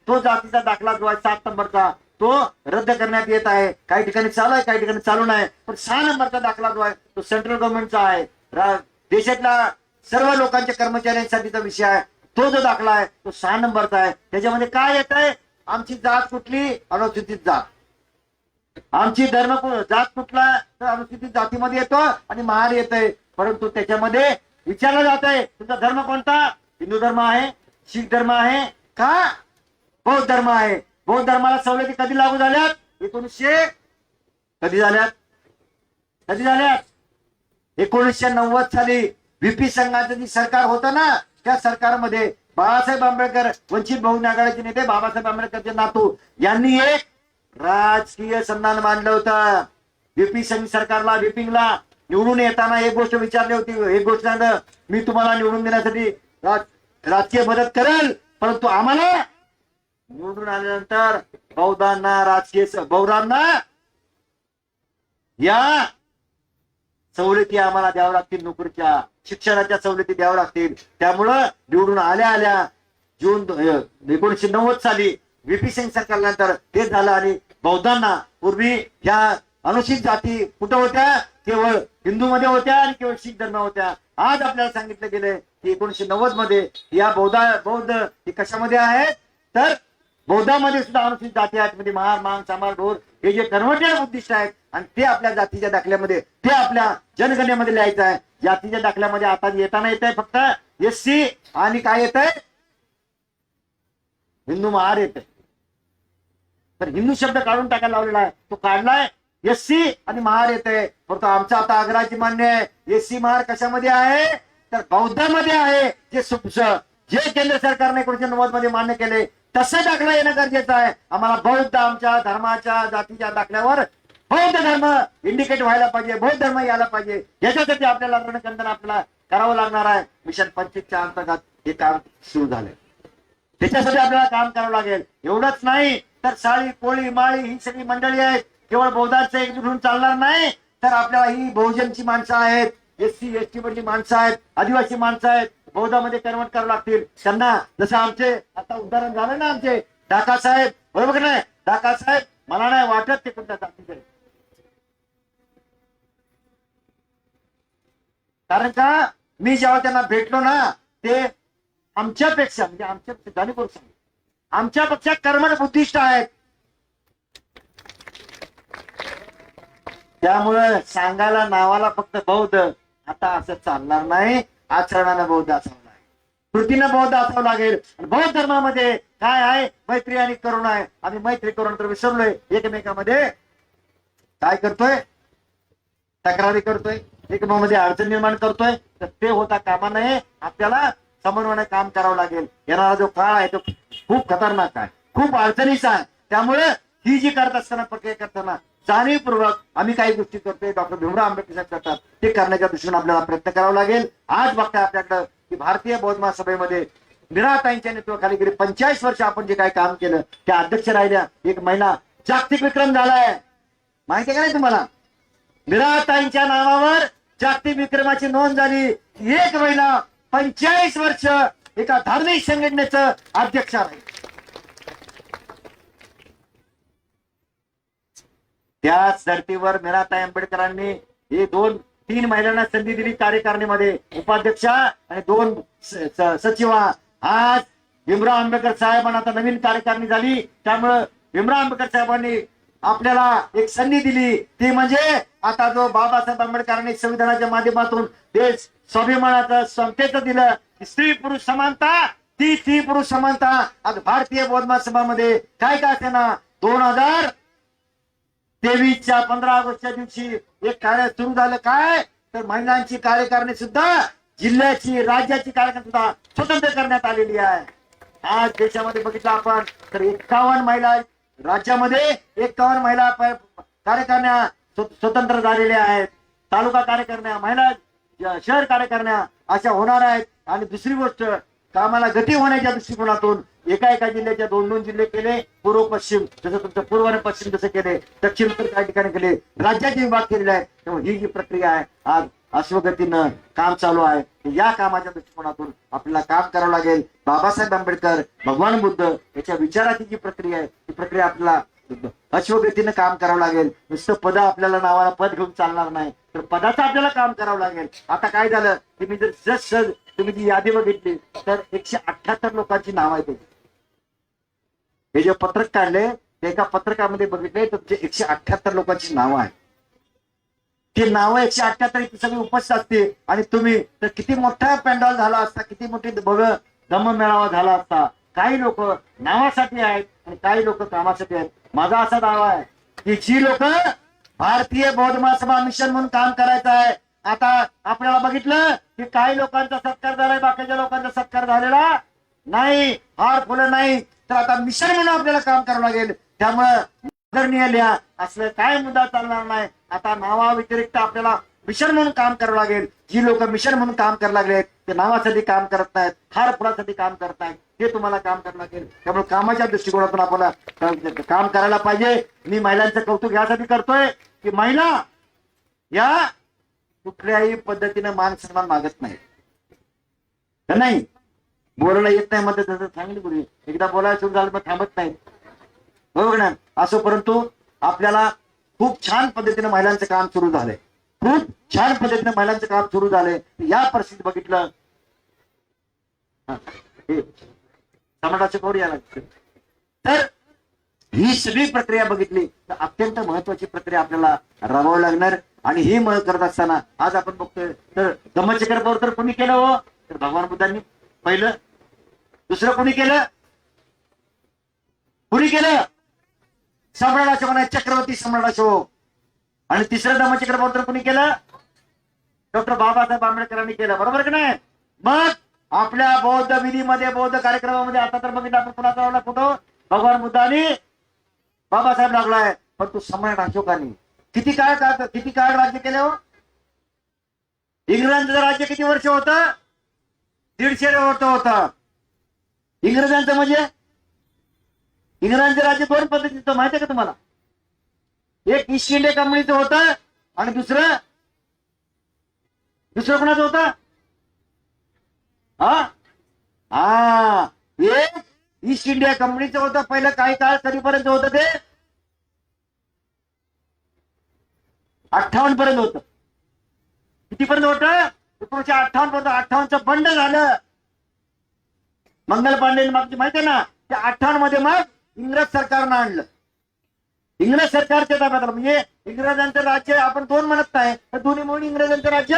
तो जातीचा दाखला जो आहे 7 नंबरचा तो रद्द करण्यात येत आहे. काही ठिकाणी चालू आहे, काही ठिकाणी चालू नाही. पण 6 नंबरचा दाखला जो आहे तो सेंट्रल गव्हर्नमेंटचा आहे, देशातल्या सर्व लोकांच्या कर्मचाऱ्यांसाठीचा विषय आहे. तो जो दाखला आहे तो 6 नंबरचा आहे. त्याच्यामध्ये काय येत आहे, आमची जात कुठली, अनुसूचित जात, आमची धर्म जात कुठला, तर अनुसूचित जातीमध्ये येतो आणि महार येत आहे. परंतु त्याच्यामध्ये विचारलं जात आहे तुमचा धर्म कोणता, हिंदू धर्म आहे, शीख धर्म आहे का बौद्ध धर्म आहे. बौद्ध धर्माला सवलती कधी लागू झाल्यात, 1900 कधी झाल्यात 1990 साली व्हीपी संघाचं जे सरकार होतं ना, त्या सरकारमध्ये बाळासाहेब आंबेडकर, वंचित बहुजन आघाडीचे नेते बाबासाहेब आंबेडकरचे नातू यांनी एक राजकीय सन्मान मानलं होतं. व्हीपी संघ सरकारला, व्हीपिंगला निवडून येताना एक गोष्ट विचारली होती, एक गोष्ट सांगलं, मी तुम्हाला निवडून देण्यासाठी राजकीय मदत करेल, परंतु आम्हाला निवडून आल्यानंतर बौद्धांना या सवलती आम्हाला द्याव्या लागतील, नोकरीच्या शिक्षणाच्या सवलती द्याव्या लागतील. त्यामुळं निवडून आल्या जून 1990 साली व्हीपी सिंग सरकारनंतर ते झालं. आणि बौद्धांना पूर्वी ह्या अनुसूचित जाती कुठं होत्या, केवळ हिंदूमध्ये होत्या आणि केवळ शीख धर्म होत्या. आज आपल्याला सांगितलं गेलंय की 1990 मध्ये या बौद्ध हे कशामध्ये आहेत, तर बौद्धामध्ये सुद्धा अनुसूचित जाती आहेत. म्हणजे महार, मांग, चामार, ढोर हे जे कन्व्हर्टेड बुद्धिस्ट आहेत आणि ते आपल्या जातीच्या दाखल्यामध्ये, ते आपल्या जनगणनेमध्ये लिहायचं आहे. जातीच्या दाखल्यामध्ये आता येताना येत आहे फक्त SC आणि काय येत आहे, हिंदू महार येत आहे. तर हिंदू शब्द काढून टाकायला लावलेला आहे, तो काढलाय, SC आणि महार येत आहे. परंतु आमचं आता आग्रहाची मान्य आहे, SC महार कशामध्ये आहे, तर बौद्धामध्ये आहे. जे केंद्र सरकारने 1990 मध्ये मान्य केले तसं दाखला येणं गरजेचं आहे. आम्हाला बौद्ध आमच्या धर्माच्या जातीच्या दाखल्यावर बौद्ध धर्म इंडिकेट व्हायला पाहिजे, बौद्ध धर्म यायला पाहिजे. याच्यासाठी आपल्याला रणकंदन आपल्याला करावं लागणार आहे. मिशन 25च्या अंतर्गत हे काम सुरू झालंय. त्याच्यासाठी आपल्याला काम करावं लागेल. एवढंच नाही तर साळी, कोळी, माळी ही सगळी मंडळी आहेत, केवळ बौद्धांचं एकजूट होऊन चालणार नाही, तर आपल्याला ही बहुजनची माणसं आहेत, SC ST मधली माणसं आहेत, आदिवासी माणसं आहेत, बौद्धामध्ये कन्वर्ट करावं लागतील. त्यांना जसं आमचे आता उदाहरण झालं ना, आमचे डाका साहेब, बरोबर नाही, डाका साहेब मला नाही वाटत ते कोणत्या जातीचे, कारण का मी जेव्हा त्यांना भेटलो ना, ते आमच्यापेक्षा म्हणजे आमच्यापेक्षा कर्मठ बुद्धिस्ट आहेत. त्यामुळे सांगायला नावाला फक्त बौद्ध, आता असं चालणार नाही. आचरणानं बौद्ध असावं लागेल, कृतीनं बौद्ध असावं लागेल. बौद्ध धर्मामध्ये काय आहे, मैत्री आणि करुणा आहे. आम्ही मैत्री करुणा तर विसरलोय, एकमेकामध्ये काय करतोय, तक्रारी करतोय, एकमेकांमध्ये अडचण निर्माण करतोय. तर ते होता कामा नये. आपल्याला समन्वयाने काम करावं लागेल. येणारा जो काळ आहे तो खूप खतरनाक आहे, खूप अडचणीचा आहे. त्यामुळे ही जी करत असताना, प्रक्रिया करताना जाणीवपूर्वक आम्ही काही गोष्टी करतोय, डॉक्टर भीमराव आंबेडकर साहेब करतात, ते करण्याच्या दृष्टीने आपल्याला प्रयत्न करावा लागेल. आज बघताय आपल्याकडं की भारतीय बौद्ध महासभेमध्ये मीराताईंच्या नेतृत्वाखाली गेली 45 वर्ष आपण जे काही काम केलं, त्या अध्यक्ष राहिल्या. एक महिला जागतिक विक्रम झालाय, माहिती आहे का नाही तुम्हाला? मीराताईंच्या नावावर जागतिक विक्रमाची नोंद झाली. एक महिला 45 वर्ष एका धार्मिक संघटनेचं अध्यक्ष आहे. त्याच धर्तीवर मीराताई आंबेडकरांनी हे 2-3 महिलांना संधी दिली कार्यकारिणीमध्ये, उपाध्यक्षा आणि 2 सचिवा. आज भीमराव आंबेडकर साहेबांना आता नवीन कार्यकारिणी झाली, त्यामुळं भीमराव आंबेडकर साहेबांनी आपल्याला एक संधी दिली, ती म्हणजे आता जो बाबासाहेब आंबेडकरांनी संविधानाच्या माध्यमातून देश स्वाभिमानाचं समतेचं दिलं, स्त्री पुरुष समानता, ती स्त्री पुरुष समानता आज भारतीय बौद्ध महासभामध्ये काय काय असे ना 2023च्या 15 ऑगस्टच्या दिवशी एक कार्य सुरू झालं. काय तर महिलांची कार्यकारिणी सुद्धा, जिल्ह्याची, राज्याची कार्यकारिणी सुद्धा स्वतंत्र करण्यात आलेली आहे. आज देशामध्ये बघितलं आपण तर 51 महिला, राज्यामध्ये 51 महिला कार्यकारिण्या स्वतंत्र झालेल्या आहेत. तालुका कार्यकारिण्या, महिला शहर कार्यकारिण्या अशा होणार आहेत. आणि दुसरी गोष्ट, कामाला गती होण्याच्या दृष्टिकोनातून एका जिल्ह्याच्या 2-2 जिल्हे केले, पूर्व पश्चिम, जसं तुमचं पूर्व आणि पश्चिम जसं केले, दक्षिण उत्तर काही ठिकाणी केले, राज्याचे विभाग केलेले आहेत. त्यामुळे ही जी प्रक्रिया आहे आज अश्वगतीनं काम चालू आहे. या कामाच्या दृष्टिकोनातून आपल्याला काम करावं लागेल. बाबासाहेब आंबेडकर, भगवान बुद्ध याच्या विचाराची जी प्रक्रिया आहे, ती प्रक्रिया आपल्याला अश्वगतीनं काम करावं लागेल. नुसतं पद आपल्याला नावाला पद घेऊन चालणार नाही, तर पदाचं आपल्याला काम करावं लागेल. आता काय झालं की मी जर तुम्ही जी यादी बघितली तर 178 लोकांची नाव आहेत. हे जे पत्रक काढले ते एका पत्रकामध्ये बघितले तर 178 लोकांची नावं आहेत. ती नावं 178 इथे सगळी उपस्थित असते आणि तुम्ही तर किती मोठा पॅन्डॉल झाला असता, किती मोठी भव्य धम्म मेळावा झाला असता. काही लोक नावासाठी आहेत आणि काही लोक कामासाठी आहेत. माझा असा दावा आहे की जी लोक भारतीय बौद्ध महासभा मिशन म्हणून काम करायचं आहे आता आपल्याला बघितलं की काही लोकांचा सत्कार झालाय, बाकीच्या लोकांचा सत्कार झालेला नाही, हार फुलं नाही. तर आता मिशन म्हणून आपल्याला काम करावं लागेल. त्यामुळं आदरणीय लिहा, असलं काय मुद्दा चालणार नाही. आता नावा व्यतिरिक्त आपल्याला मिशन म्हणून काम करावं लागेल. जी लोक मिशन म्हणून काम करायला लागलेत ते नावासाठी काम करत नाहीत, हार फुलासाठी काम करत नाहीत. हे तुम्हाला काम करावं लागेल. त्यामुळे कामाच्या दृष्टिकोनातून आपल्याला काम करायला पाहिजे. मी महिलांचं कौतुक यासाठी करतोय की महिला या कुठल्याही पद्धतीने मान सन्मान मागत नाही. नाही बोलायला येत नाही मध्ये तसं सांगितलं पूर्वी, एकदा बोलायला सुरू झालं मग थांबत नाही, बरोबर ना. असो, परंतु आपल्याला खूप छान पद्धतीने महिलांचं काम सुरू झालंय, खूप छान पद्धतीने महिलांचं काम सुरू झालंय. या परिस्थितीत बघितलं समाजाचे कोड यायला तर ही सगळी प्रक्रिया बघितली तर अत्यंत महत्वाची प्रक्रिया आपल्याला राबवावी लागणार. आणि ही मदत करत असताना आज आपण बघतोय तर धम्मचक्र प्रवर्तन कोणी केलं हो, तर भगवान बुद्धांनी पहिलं. दुसरं कोणी केलं, कुणी केलं, सम्राट अशोक म्हणा, चक्रवर्ती सम्राट अशोक. आणि तिसरं धम्मचक्र प्रवर्तन कोणी केलं, डॉक्टर बाबासाहेब आंबेडकरांनी केलं, बरोबर की नाही. मग आपल्या बौद्ध विधीमध्ये, बौद्ध कार्यक्रमामध्ये आता तर बघितलं आपण कुणाचा लावला फोटो, भगवान बुद्धांनी बाबासाहेब लागलाय. पण तो सम्राट अशोकांनी किती काळ राज्य केले हो. इंग्रजांचं राज्य किती वर्ष होतं, 150 वर्ष होतं. इंग्रजांचं म्हणजे इंग्रजांचं राज्य दोन पद्धतीचं माहिती आहे का तुम्हाला. एक ईस्ट इंडिया कंपनीचं होतं आणि दुसरं कोणाचं होतं. एक ईस्ट इंडिया कंपनीचं होतं पहिलं. काही काळ कधीपर्यंत होतं ते 58 पर्यंत होतं. कितीपर्यंत होतं, 1958 पर्यंत. 58चं बंड झालं मंगल पांडे मागची माहिती आहे ना. त्या 58 मध्ये मग इंग्रज सरकारनं आणलं. इंग्रज सरकारच्या ताब्यात आलं. म्हणजे इंग्रजांचं राज्य आपण दोन म्हणत नाही, तर दोन्ही म्हणून इंग्रजांचं राज्य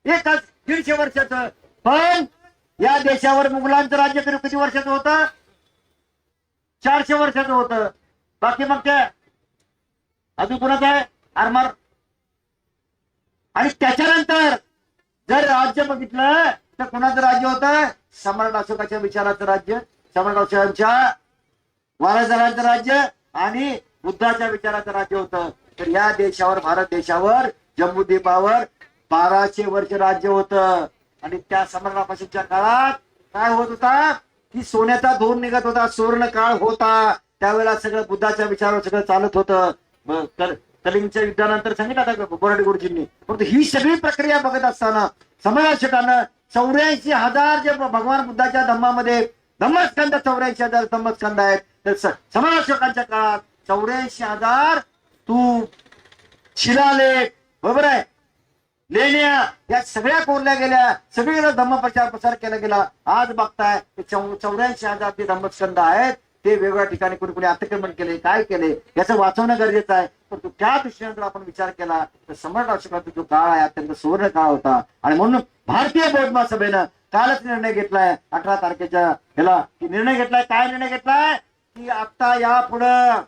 एकच 150 वर्षाचं. पण या देशावर मुघलांचं राज्य किती वर्षाचं होतं, 400 वर्षाचं होतं. बाकी मग ते अजून कोणाचं आहे, आरमार. आणि त्याच्यानंतर जर राज्य बघितलं तर कोणाचं राज्य होतं, सम्राट अशोकाच्या विचाराचं राज्य, सम्राट अशोकांच्या वारसदारांचं राज्य आणि बुद्धाच्या विचाराचं राज्य होतं. तर या देशावर, भारत देशावर, जम्बूद्वीपावर 1200 वर्ष राज्य होतं. आणि त्या सम्राटापासूनच्या काळात काय होत होता की सोन्याचा धोर निघत होता, सुवर्ण काळ होता. त्यावेळेला सगळं बुद्धाच्या विचारावर सगळं चालत होतं. कलिंगच्या युद्धानंतर सांगितलं आता बोराडे गुरुजींनी. परंतु ही सगळी प्रक्रिया बघत असताना समाजकानं 84,000 जे भगवान बुद्धाच्या धम्मामध्ये धम्मस्कंद 84,000 धम्मस्कंद आहेत. तर समाजकांच्या काळात 84,000 स्तूप, शिलालेख, बरोबर आहे, लेण्या या सगळ्या कोरल्या गेल्या, सगळीकडे धम्म प्रचार केला गेला. आज बघताय 84,000 जे धम्मस्कंद आहेत ते वेगवेगळ्या ठिकाणी कुणी कुणी अतिक्रमण केले, काय केले, याचं वाचवणं गरजेचं आहे. परंतु त्या दृष्टीने जर आपण विचार केला तर सम्राट अशोकाचा जो काळ आहे अत्यंत सुवर्ण काळ होता. आणि म्हणून भारतीय बौद्ध महासभेनं कालच निर्णय घेतलाय 18 तारखेच्या ह्याला, की निर्णय घेतलाय, काय निर्णय घेतलाय की आता यापुढं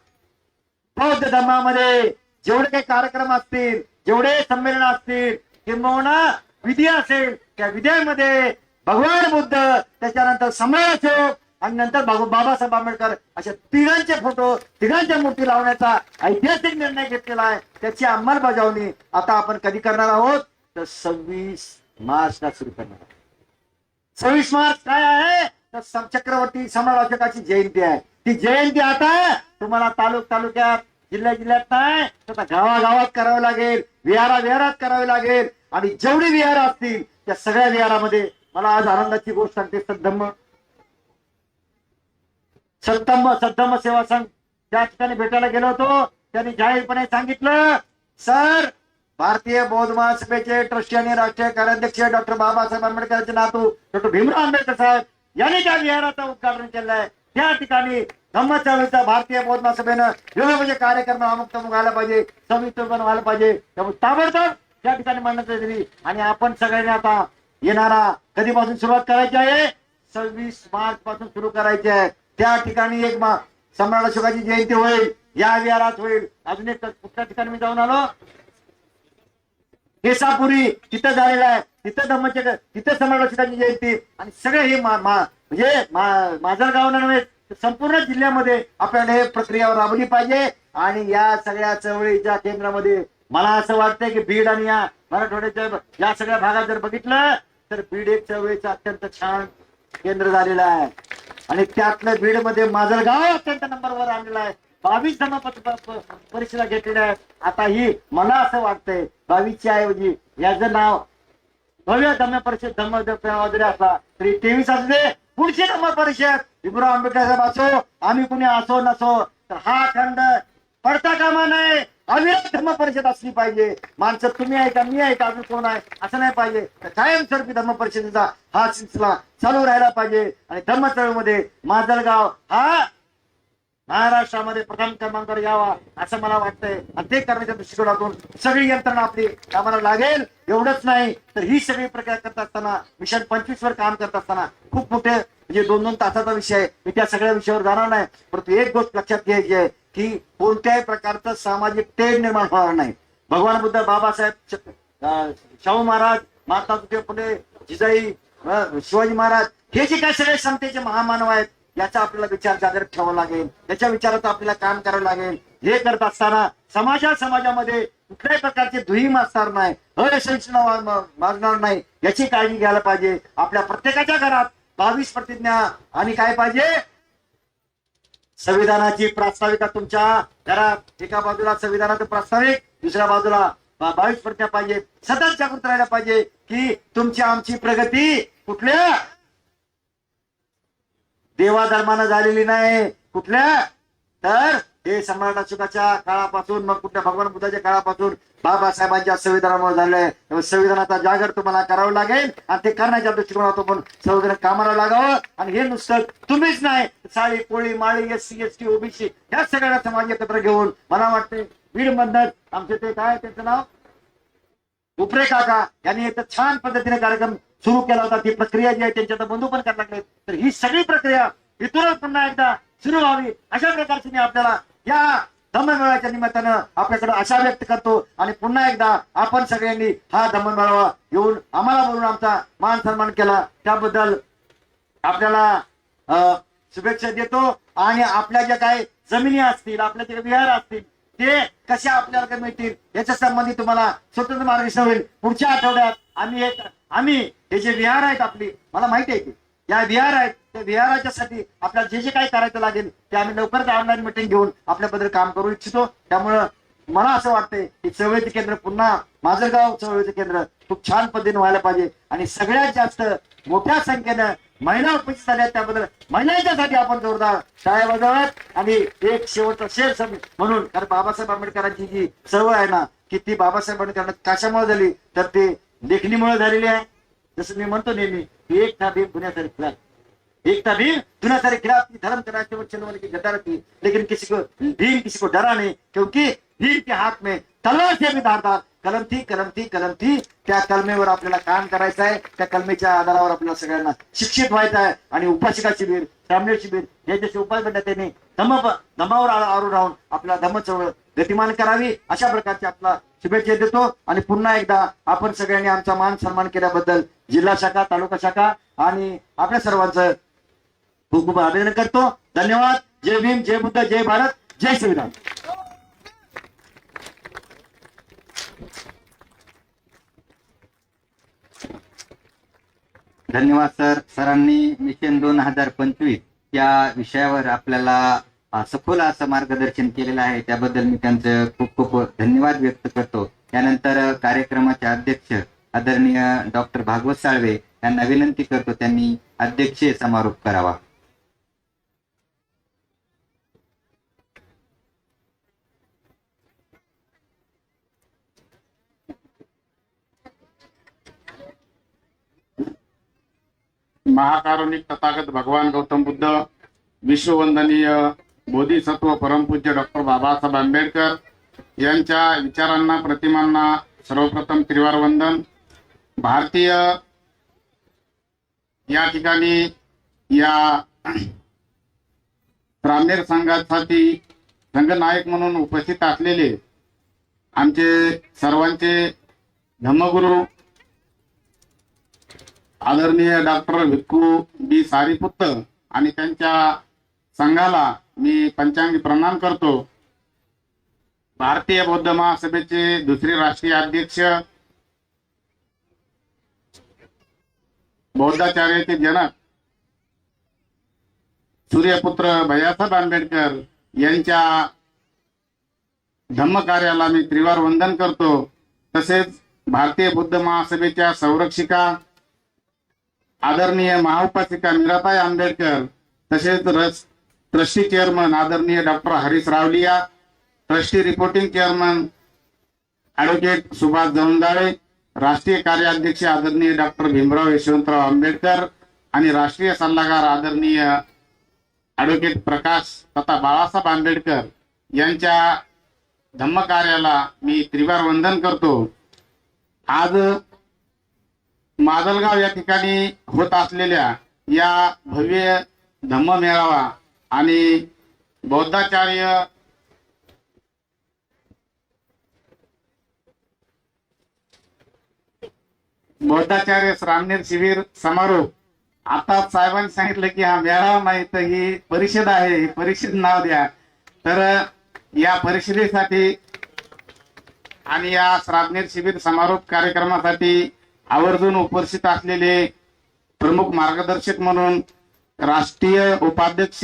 बौद्ध धर्मामध्ये जेवढे काही कार्यक्रम असतील, जेवढे संमेलन असतील, किंबहुना विधी असेल, त्या विधीमध्ये भगवान बुद्ध, त्याच्यानंतर सम्राट अशोक आणि नंतर बाबासाहेब आंबेडकर अशा तिघांचे फोटो, तिघांच्या मूर्ती लावण्याचा ऐतिहासिक निर्णय घेतलेला आहे. त्याची अंमलबजावणी आता आपण कधी करणार आहोत, तर 26 मार्चला सुरू करणार आहोत. 26 मार्च काय आहे, तर चक्रवर्ती सम्राट अशोकाची जयंती आहे. ती जयंती आता तुम्हाला तालुक्यात, जिल्ह्यात नाही, तर गावागावात करावं लागेल, विहारात करावे लागेल. आणि जेवढी विहार असतील त्या सगळ्या विहारामध्ये मला आज आनंदाची गोष्ट सांगते, सद्धम्म सेवा संघ त्या ठिकाणी भेटायला गेलो होतो. त्यांनी जाहीरपणे सांगितलं, सर भारतीय बौद्ध महासभेचे ट्रस्टी आणि राष्ट्रीय कार्याध्यक्ष डॉक्टर बाबासाहेब आंबेडकरांचे नातू डॉक्टर भीमराव आंबेडकर साहेब यांनी त्या विहाराचं उद्घाटन केलंय. त्या ठिकाणी धम्मचळवळीचा भारतीय बौद्ध महासभेनं वेगवेगळे म्हणजे कार्यक्रम अमुक व्हायला पाहिजे, सविस्तर व्हायला पाहिजे. त्यामुळे ताबडतोब त्या ठिकाणी मान्यता दिली. आणि आपण सगळ्यांनी आता येणारा कधीपासून सुरुवात करायची आहे, 26 मार्च पासून सुरू करायची आहे. त्या ठिकाणी एक सम्राट अशोकाची जयंती होईल, या विहारात होईल. अजून एक कुठल्या ठिकाणी मी जाऊन आलो, केसापुरी तिथं झालेला आहे, तिथं धम्मचक्र, तिथं सम्राट अशोकाची जयंती आणि सगळे हे म्हणजे माजलगाव नव्हे संपूर्ण जिल्ह्यामध्ये आपल्याला हे प्रक्रिया राबवली पाहिजे. आणि या सगळ्या चळवळीच्या केंद्रामध्ये मला असं वाटतंय की बीड आणि या मराठवाड्याच्या या सगळ्या भागात जर बघितलं तर बीड एक चळवळीचं अत्यंत छान केंद्र झालेलं आहे. आणि त्यातलं बीड मध्ये माजलगाव अत्यंत नंबरवर आणलेलं आहे. 22 धम्म परिषदा घेतलेल्या आहेत. आता ही मला असं वाटतंय 22च्या ऐवजी याचं नाव भव्य धम्म परिषद धम्म जरी असला तरी 23 असू दे. पुढची धम्म परिषद भीमराव आंबेडकर साहेब असो, आम्ही कुणी असो नसो, तर हा खंड पडता कामा नये. अविरत धम्म परिषद असली पाहिजे. माणसं तुम्ही आहे का मी आहे का अजून कोण आहे असं नाही पाहिजे. तर कायमस्वरूपी धम्म परिषदेचा हा सिलसिला चालू राहिला पाहिजे. आणि धम्म चळवळीमध्ये माजलगाव हा महाराष्ट्रामध्ये प्रथम क्रमांकावर यावा असं मला वाटतंय. आणि ते करण्याच्या दृष्टिकोनातून सगळी यंत्रणा आपली कामाला लागेल. एवढंच नाही तर ही सगळी प्रक्रिया करत असताना मिशन 25 वर काम करत असताना खूप मोठे म्हणजे 2-2 तासाचा विषय आहे. मी त्या सगळ्या विषयावर जाणार नाही. परंतु एक गोष्ट लक्षात घ्यायची आहे की कोणत्याही प्रकारचं सामाजिक तेढ निर्माण होणार नाही. भगवान बुद्ध, बाबासाहेब, शाहू महाराज, महात्मा ज्योतिबा फुले, जिजाई, शिवाजी महाराज हे जे काही सगळे समतेचे महामानव आहेत याचा आपल्याला विचार जागृत ठेवावा लागेल. याच्या विचारात आपल्याला काम करावं लागेल. हे करत असताना समाजामध्ये कुठल्याही प्रकारचे दुहीम असणार नाही, असहिष्णुता मागणार नाही याची काळजी घ्यायला पाहिजे. आपल्या प्रत्येकाच्या घरात 22 प्रतिज्ञा आणि काय पाहिजे, संविधानाची प्रास्ताविका तुमच्या घरात एका बाजूला संविधानाचं प्रास्ताविक, दुसऱ्या बाजूला 22 प्रतिज्ञा पाहिजे. सतत जागृत राहायला पाहिजे की तुमची आमची प्रगती कुठल्या देवा धर्मानं झालेली नाही. कुठल्या तर हे सम्राट अशोकाच्या काळापासून मग कुठल्या भगवान बुद्धाच्या काळापासून बाबासाहेबांच्या संविधानामुळे झालंय. संविधानाचा जागर तुम्हाला करावं लागेल आणि ते करण्याच्या दृष्टिकोनातून पण संविधान कामाला लागावं. आणि हे नुसतं तुम्हीच नाही, साळी कोळी माळी SC ST OBC या सगळ्या समाज एकत्र घेऊन मला वाटते बीड मधनं आमचे ते काय त्यांचं नाव उपरे काका यांनी एक छान पद्धतीने कार्यक्रम सुरू केला होता. ती प्रक्रिया जी आहे त्यांच्या बंधू पण करायला लागले. तर ही सगळी प्रक्रिया इथूनच पुन्हा एकदा सुरू व्हावी अशा प्रकारची मी आपल्याला या धम्ममेळाव्याच्या निमित्तानं आपल्याकडे आशा व्यक्त करतो. आणि पुन्हा एकदा आपण सगळ्यांनी हा धम्ममेळावा येऊन आम्हाला बोलून आमचा मान सन्मान केला त्याबद्दल आपल्याला शुभेच्छा देतो. आणि आपल्या ज्या काही जमिनी असतील, आपल्या जे विहार असतील ते कशा आपल्याला मिळतील याच्या संबंधी तुम्हाला स्वतंत्र मार्गदर्शन होईल. पुढच्या आठवड्यात आम्ही हे जे विहार आहेत आपली, मला माहिती आहे की या विहार आहेत त्या विहाराच्या साठी आपल्याला जे जे काही करायचं लागेल ते आम्ही लवकरच ऑनलाईन मीटिंग घेऊन आपल्याबद्दल काम करू इच्छितो. त्यामुळं मला असं वाटतंय की चळवळीचं केंद्र पुन्हा माजलगाव चळवळीचं केंद्र खूप छान पद्धतीने व्हायला पाहिजे. आणि सगळ्यात जास्त मोठ्या संख्येनं महिला उपस्थित झाल्या त्याबद्दल महिलांच्यासाठी आपण जोरदार टाळ्या वाजवत. आणि एक शेवटचा शेर म्हणून कारण बाबासाहेब आंबेडकरांची जी चळवळ आहे ना की ती बाबासाहेब आंबेडकरांना कशामुळे झाली तर ते लेखणीमुळे झालेली आहे. जसं मी म्हणतो नेहमी एक था भीम दुनिया सारी खिलाफ, एक था भीम दुनिया सारी खिलाफ की धर्म के रास्ते पर चलने वाले की गद्दार थी, लेकिन भीम किसी को डरा नहीं क्योंकि भीम के हाथ में तलवार से भी धारदार कलम थी. त्या कलमेवर आपल्याला काम करायचं आहे. त्या कलमेच्या आधारावर आपल्याला सगळ्यांना शिक्षित व्हायचं आहे. आणि उपासिका शिबिर, ब्राह्मण शिबिर हे जसे उपाय त्यांनी धम्मावर आरून राहून आपला धम्म चळवळ गतिमान करावी अशा प्रकारचे आपला शुभेच्छा देतो. आणि पुन्हा एकदा आपण सगळ्यांनी आमचा मान सन्मान केल्याबद्दल जिल्हा शाखा, तालुका शाखा आणि आपल्या सर्वांचं खूप खूप अभिनंदन करतो. धन्यवाद. जय भीम, जय बुद्ध, जय भारत, जय संविधान. धन्यवाद सर. सरांनी मिशन 2025 या विषयावर आपल्याला सखोल असं मार्गदर्शन केलेलं आहे. त्याबद्दल मी त्यांचं खूप खूप धन्यवाद व्यक्त करतो. त्यानंतर कार्यक्रमाचे अध्यक्ष आदरणीय डॉक्टर भागवत साळवे यांना विनंती करतो त्यांनी अध्यक्षीय समारोप करावा. महाकारुणिक तथागत भगवान गौतम बुद्ध, विश्ववंदनीय बोधिसत्व परमपूज्य डॉक्टर बाबासाहेब आंबेडकर यांच्या विचारांना, प्रतिमांना सर्वप्रथम त्रिवार वंदन. भारतीय या ठिकाणी या रामेर संघासाठी संघनायक म्हणून उपस्थित असलेले आमचे सर्वांचे धम्मगुरू आदरणीय डॉक्टर भिक्खू बी सारीपुत्त आणि त्यांच्या संघाला मी पंचांगी प्रणाम करतो. भारतीय बौद्ध महासभेचे दुसरे राष्ट्रीय अध्यक्ष, बौद्धाचार्याचे जनक सूर्यपुत्र भैयासाहेब आंबेडकर यांच्या धम्मकार्याला मी त्रिवार वंदन करतो. तसेच भारतीय बुद्ध महासभेच्या संरक्षिका आदरणीय महाउपासिका मीराताई आंबेडकर, तसेच ट्रस्टी चेअरमन आदरणीय doctor Harish Ravaliya, trustee reporting chairman advocate Subhash Jawandale, राष्ट्रीय कार्याध्यक्ष आदरणीय डॉक्टर भीमराव यशवंतराव आंबेडकर आणि राष्ट्रीय सल्लागार आदरणीय ॲडव्होकेट प्रकाश तथा बाळासाहेब आंबेडकर यांच्या धम्मकार्याला मी त्रिवार वंदन करतो. आज माजलगाव या ठिकाणी होत असलेल्या या भव्य धम्म मेळावा आणि बौद्धाचार्य श्रामणेर शिबिर समारोप, आता साहेबांनी सांगितलं की हा मेळावा नाही तर ही परिषद आहे, ही परिषद नाव द्या. तर या परिषदेसाठी आणि या श्रामणेर शिबिर समारोप कार्यक्रमासाठी आवर्जून उपस्थित असलेले प्रमुख मार्गदर्शक म्हणून राष्ट्रीय उपाध्यक्ष,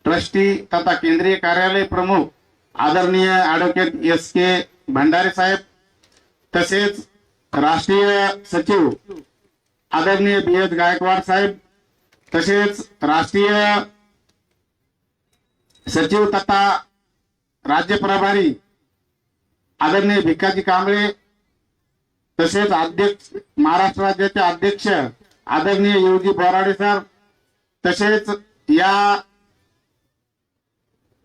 ट्रस्टी तथा केंद्रीय कार्यालय प्रमुख आदरणीय ॲडव्होकेट SK भंडारे साहेब, तसेच राष्ट्रीय सचिव आदरणीय BS गायकवाड साहेब, तसेच राष्ट्रीय सचिव तथा राज्य प्रभारी आदरणीय भिकाजी कांबळे, तसेच अध्यक्ष महाराष्ट्र राज्याचे अध्यक्ष आदरणीय योगी बोराडे सर, तसेच या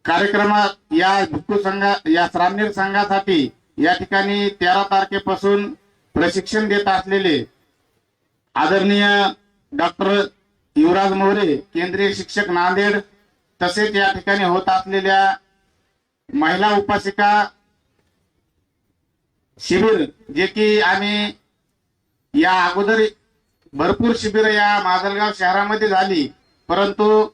कार्यक्रमात या भिक्खू संघा या श्रामणेर संघासाठी या ठिकाणी 13 तारखेपासून प्रशिक्षण देत असलेले आदरणीय डॉक्टर युवराज मोरे, केंद्रीय शिक्षक नांदेड, तसेच या ठिकाणी होत असलेल्या महिला उपासिका शिबिर, जे की आम्ही या अगोदर भरपूर शिबिर या माजलगाव शहरामध्ये झाली, परंतु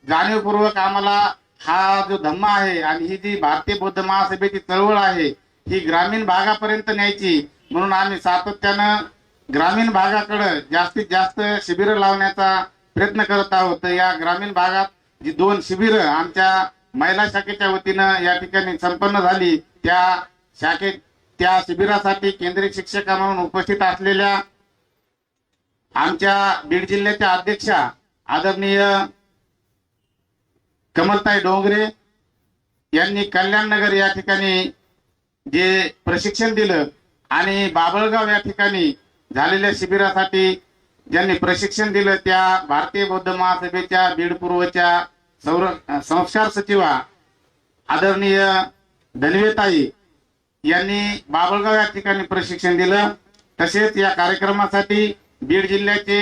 जाणीवपूर्वक आम्हाला हा जो धम्मा आहे आणि ही जी भारतीय बौद्ध महासभेची चळवळ आहे ही ग्रामीण भागापर्यंत न्यायची, म्हणून आम्ही सातत्यानं ग्रामीण भागाकडे जास्तीत जास्त शिबिरं लावण्याचा प्रयत्न करत आहोत. तर या ग्रामीण भागात जी 2 शिबिरं आमच्या महिला शाखेच्या वतीनं या ठिकाणी संपन्न झाली, त्या शिबिरासाठी केंद्रीय शिक्षक म्हणून उपस्थित असलेल्या आमच्या बीड जिल्ह्याच्या अध्यक्षा आदरणीय कमलताई डोंगरे यांनी कल्याणनगर या ठिकाणी जे प्रशिक्षण दिलं आणि बाबळगाव या ठिकाणी झालेल्या शिबिरासाठी ज्यांनी प्रशिक्षण दिलं त्या भारतीय बौद्ध महासभेच्या बीड पूर्वच्या संस्कार सचिवा आदरणीय धनवेताई यांनी बाबळगाव या ठिकाणी प्रशिक्षण दिलं. तसेच या कार्यक्रमासाठी बीड जिल्ह्याचे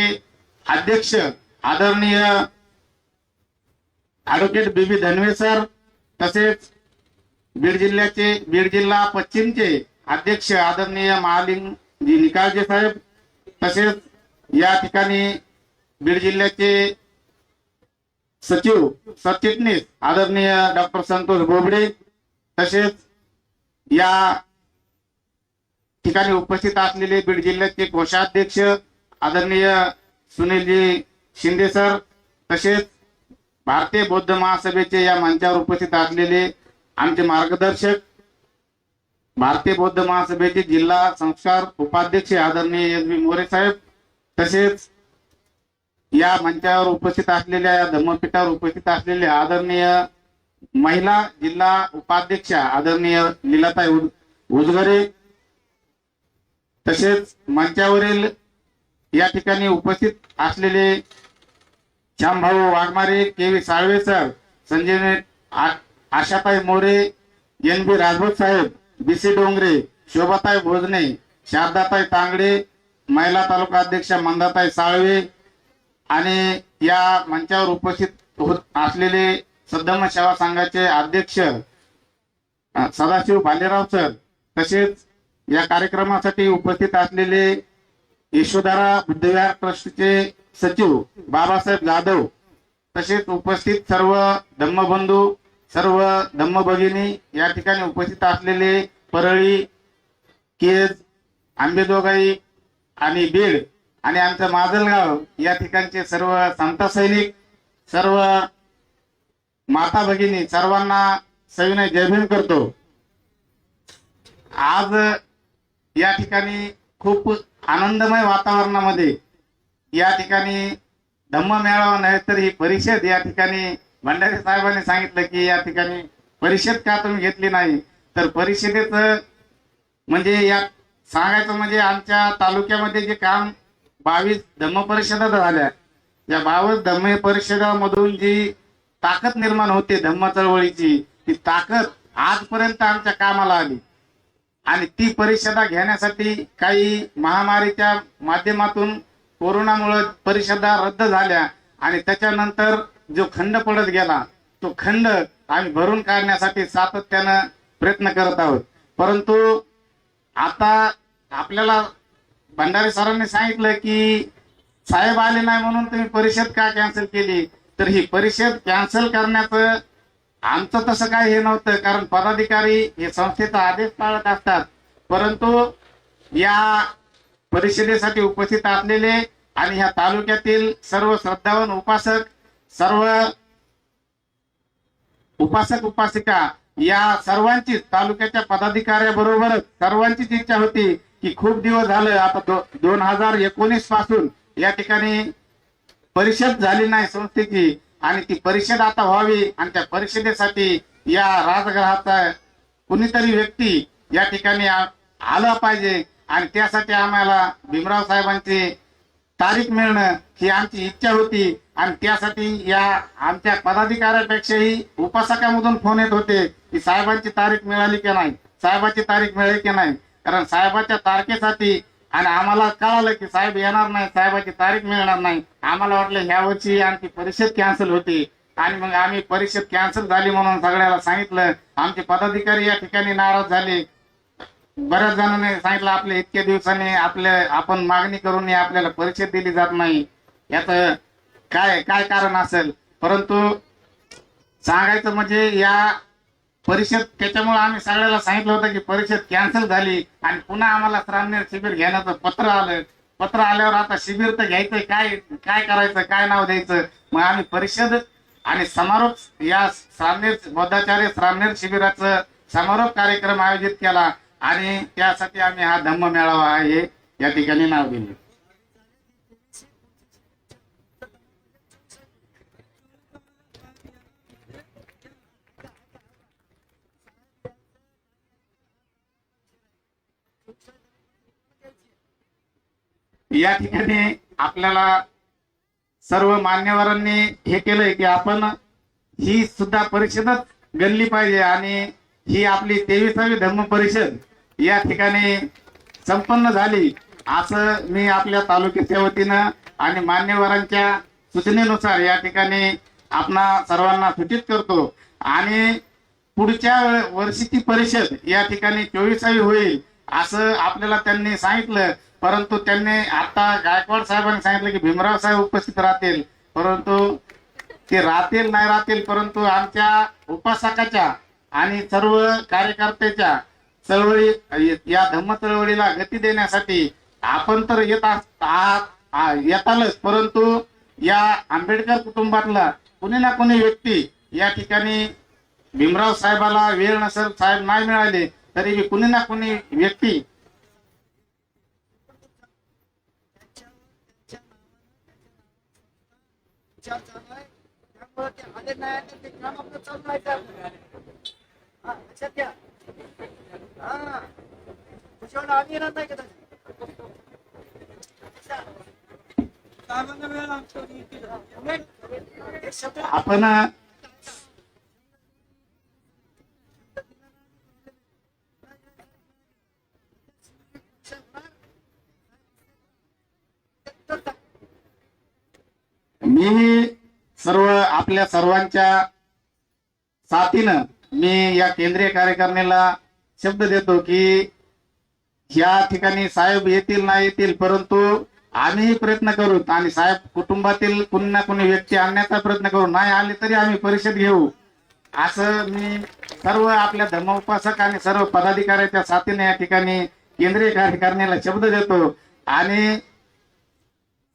अध्यक्ष आदरणीय ॲडव्होकेट BB धनवे सर, तसेच बीड जिल्हा पश्चिमचे अध्यक्ष आदरणीय महालिंगजी निकाळजे साहेब, तसेच या ठिकाणी बीड जिल्ह्याचे सचिव सरचिटणीस आदरणीय डॉक्टर संतोष बोबडे, तसेच या ठिकाणी उपस्थित असलेले बीड जिल्ह्याचे कोषाध्यक्ष आदरणीय सुनीलजी शिंदे सर, तसेच भारतीय बौद्ध महासभेचे या मंचावर उपस्थित असलेले आमचे मार्गदर्शक भारतीय बौद्ध महासभेचे जिल्हा संस्कार उपाध्यक्ष आदरणीय SB मोरे साहेब, तसेच या मंचावर उपस्थित असलेल्या या धम्मपीठावर उपस्थित असलेल्या आदरणीय महिला जिल्हा उपाध्यक्ष आदरणीय लीलाताई उजगरे, तसेच मंचावरील या ठिकाणी उपस्थित असलेले श्यामभाऊ वाघमारे, KV साळवे सर, संजय आशाताई मोरे, NB राजभट साहेब, BC डोंगरे, शोभाताई भोजने, शारदाताई तांगडे, महिला तालुका अध्यक्ष मंदाताई साळवे आणि या मंचावर उपस्थित होत असलेले सद्धम्म सेवा संघाचे अध्यक्ष सदाशिव भालेराव सर, तसेच या कार्यक्रमासाठी उपस्थित असलेले यशोधरा बुद्धविहार ट्रस्टचे सचिव बाबासाहेब जाधव, तसेच उपस्थित सर्व धम्मबंधू, सर्व धम्म भगिनी, या ठिकाणी उपस्थित असलेले परळी, केज, आंबेजोगाई आणि बीड आणि आमचं माजलगाव या ठिकाणचे सर्व संत सैनिक, सर्व माता भगिनी, सर्वांना सविनय जय भीम करतो. आज या ठिकाणी खूप आनंदमय वातावरणामध्ये या ठिकाणी धम्म मेळावा नाही तर ही परिषद या ठिकाणी भंडारी साहेबांनी सांगितलं की या ठिकाणी परिषद का तुम्ही घेतली नाही, तर परिषदेचं म्हणजे या सांगायचं म्हणजे आमच्या तालुक्यामध्ये जे काम 22 धम्म परिषदा झाल्या, या 22 धम्म परिषदामधून जी ताकद निर्माण होते धम्म चळवळीची, ती ताकद आजपर्यंत आमच्या कामाला आली. आणि ती परिषदा घेण्यासाठी काही महामारीच्या माध्यमातून कोरोनामुळे परिषदा रद्द झाल्या आणि त्याच्यानंतर जो खंड पडत गेला तो खंड आम्ही भरून काढण्यासाठी सातत्यानं प्रयत्न करत आहोत. परंतु आता आपल्याला भंडारी सरांनी सांगितलं की साहेब आले नाही म्हणून तुम्ही परिषद का कॅन्सल केली, तर ही परिषद कॅन्सल करण्याचं आमचं तसं काय हे नव्हतं, कारण पदाधिकारी हे संस्थेचा आदेश पाळत असतात. परंतु या परिषदेसाठी उपस्थित असलेले आणि ह्या तालुक्यातील सर्व श्रद्धावान उपासक, सर्व उपासक उपासिका या सर्वांचीच, तालुक्याच्या पदाधिकाऱ्याबरोबरच सर्वांचीच इच्छा होती की खूप दिवस झालं आता 2019 पासून या ठिकाणी परिषद झाली नाही संस्थेची आणि ती परिषद आता व्हावी आणि त्या परिषदेसाठी या राजगृहाचा कुणीतरी व्यक्ती या ठिकाणी आला पाहिजे आणि त्यासाठी आम्हाला भीमराव साहेबांची तारीख मिळणं ही आमची इच्छा होती. आणि त्यासाठी या आमच्या पदाधिकाऱ्यापेक्षाही उपासकामधून फोन येत होते की साहेबांची तारीख मिळाली की नाही, साहेबांची तारीख मिळाली की नाही, कारण साहेबाच्या तारखेसाठी आणि आम्हाला कळालं की साहेब येणार नाही, साहेबाची तारीख मिळणार नाही. आम्हाला वाटलं ह्या वर्षी आमची परिषद कॅन्सल होती आणि मग आम्ही परिषद कॅन्सल झाली म्हणून सगळ्याला सांगितलं. आमचे पदाधिकारी या ठिकाणी नाराज झाले. बऱ्याच जणांनी सांगितलं आपल्या इतक्या दिवसांनी आपण मागणी करून आपल्याला परिषद दिली जात नाही, याचं काय काय कारण असेल. परंतु सांगायचं म्हणजे या परिषद, त्याच्यामुळे आम्ही सगळ्याला सांगितलं होतं की परिषद कॅन्सल झाली आणि पुन्हा आम्हाला श्रामनेर शिबिर घेण्याचं पत्र आलं. पत्र आल्यावर आता शिबिर तर घ्यायचंय, काय काय करायचं, काय नाव द्यायचं. मग आम्ही परिषद आणि समारोप या श्रामनेर बौद्धाचार्य श्रामनेर शिबिराचं समारोप कार्यक्रम आयोजित केला आणि त्यासाठी आम्ही हा धम्म मेळावा आहे या ठिकाणी नाव दिले. या ठिकाणी आपल्याला सर्व मान्यवरांनी हे केलंय की आपण ही सुद्धा परिषदच गणली पाहिजे आणि ही आपली 23वी धम्म परिषद या ठिकाणी संपन्न झाली असं मी आपल्या तालुक्याच्या वतीनं आणि मान्यवरांच्या सूचनेनुसार या ठिकाणी आपणा सर्वांना सूचित करतो. आणि पुढच्या वर्षीची परिषद या ठिकाणी 24वी होईल असं आपल्याला त्यांनी सांगितलं. परंतु त्यांनी आता गायकवाड साहेबांनी सांगितलं की भीमराव साहेब उपस्थित राहतील, परंतु ते राहतील नाही राहतील, परंतु आमच्या उपासकाच्या आणि सर्व कार्यकर्त्याच्या चळवळी, या धम्म चळवळीला गती देण्यासाठी आपण तर येतालच, परंतु या आंबेडकर कुटुंबातला कुणी ना कुणी व्यक्ती या ठिकाणी भीमराव साहेबाला वेळ नसेल, साहेब नाही मिळाले तरी कुणी ना कुणी व्यक्ती आपण मी सर्व आपल्या सर्वांच्या साथीनं मी या केंद्रीय कार्यकारिणीला शब्द देतो की या ठिकाणी साहेब येतील नाही येतील, परंतु आम्हीही प्रयत्न करू आणि साहेब कुटुंबातील कुणी ना कुणी व्यक्ती आणण्याचा प्रयत्न करू. नाही आले तरी आम्ही परिषद घेऊ, असं मी सर्व आपल्या धर्मोपासक आणि सर्व पदाधिकाऱ्याच्या साथीने या ठिकाणी केंद्रीय कार्यकारिणीला शब्द देतो. आणि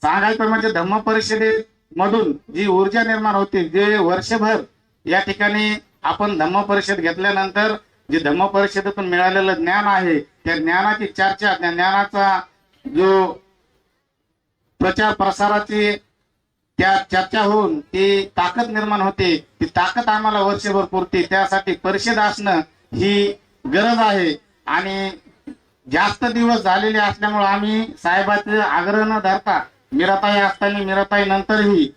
सांगायचं म्हणजे धम्म परिषदेमधून जी ऊर्जा निर्माण होते, जे वर्षभर या ठिकाणी आपण धम्म परिषद घेतल्यानंतर जे धम्म परिषदेतून मिळालेलं ज्ञान आहे, त्या ज्ञानाची चर्चा, त्या ज्ञानाचा जो प्रचार प्रसाराची त्या चर्चा होऊन ती ताकद निर्माण होते, ती ताकद आम्हाला वर्षभर पुरते. त्यासाठी परिषद असणं ही गरज आहे. आणि जास्त दिवस झालेले असल्यामुळे आम्ही साहेबाचे आग्रह न धरता मीराताई असताना मीराताई नंतरही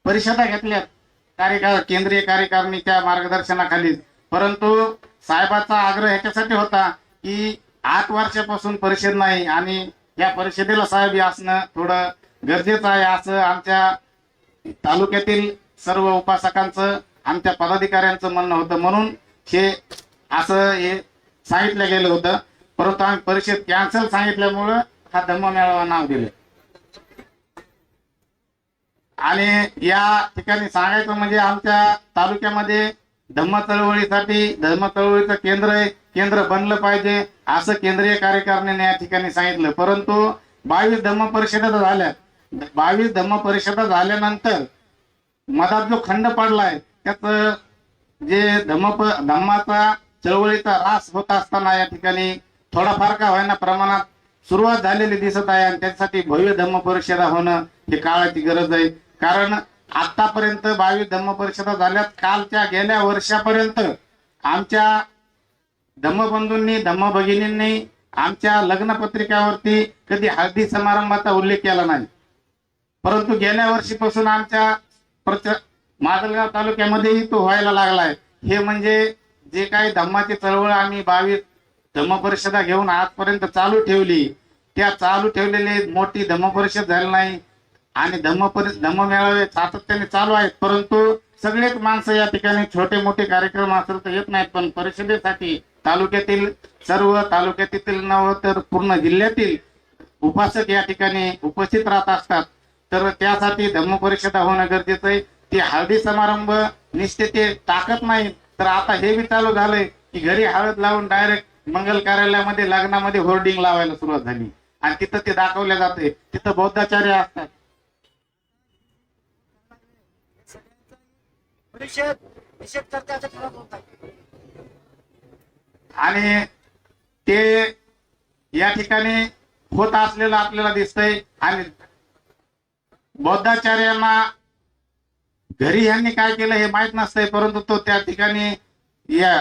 परिषदा घेतल्यात केंद्रीय कार्यकारिणीच्या मार्गदर्शनाखाली. परंतु साहेबाचा आग्रह ह्याच्यासाठी होता की 8 वर्षापासून परिषद नाही आणि या परिषदेला साहेब असणं थोडं गरजेचं आहे, असं आमच्या तालुक्यातील सर्व उपासकांचं, आमच्या पदाधिकाऱ्यांचं म्हणणं होतं. म्हणून हे सांगितलं गेलं होतं. परंतु आम्ही परिषद कॅन्सल सांगितल्यामुळं हा धम्म मेळावा नाव दिले. आणि या ठिकाणी सांगायचं म्हणजे आमच्या तालुक्यामध्ये धम्म चळवळीचं केंद्र बनलं पाहिजे, असं केंद्रीय कार्यकारिणीने या ठिकाणी सांगितलं. परंतु 22 धम्म परिषदा झाल्या. 22 धम्म परिषदा झाल्यानंतर मधात जो खंड पडलाय, त्याच जे धम्माचा चळवळीचा रास होत असताना या ठिकाणी थोडाफार का होईना प्रमाणात सुरुवात झालेली दिसत आहे. आणि त्यासाठी भव्य धम्म परिषदा होणं ही काळाची गरज आहे. कारण आतापर्यंत 22 धम्म परिषदा झाल्यात. कालच्या गेल्या वर्षापर्यंत आमच्या धम्मबंधूंनी, धम्म भगिनींनी आमच्या लग्नपत्रिकावरती कधी हळदी समारंभाचा उल्लेख केला नाही. परंतु गेल्या वर्षीपासून आमच्या माजलगाव तालुक्यामध्येही तो व्हायला लागलाय. हे म्हणजे जे काही धम्माची चळवळ आम्ही 22 धम्म परिषदा घेऊन आजपर्यंत चालू ठेवली, त्या चालू ठेवलेली मोठी धम्म परिषद झाली नाही. आणि धम्म मेळावे सातत्याने चालू आहेत. परंतु सगळेच माणसं या ठिकाणी छोटे मोठे कार्यक्रम असेल तर येत नाहीत. पण परिषदेसाठी तालुक्यातील नव्हे तर पूर्ण जिल्ह्यातील उपासक या ठिकाणी उपस्थित राहत असतात. तर त्यासाठी धम्म परिषदा होणं गरजेचं आहे. ते हळदी समारंभ निश्चित ते टाकत नाही. तर आता हे बी चालू झालंय की घरी हळद लावून डायरेक्ट मंगल कार्यालयामध्ये, लग्नामध्ये होर्डिंग लावायला सुरुवात झाली. आणि तिथं ते दाखवल्या जाते, तिथं बौद्धाचार्य असतात. आणि ते या ठिकाणी होत असलेलं आपल्याला दिसतंय. आणि बौद्धाचार्यांना घरी यांनी काय केलं हे माहित नसतंय. परंतु तो त्या ठिकाणी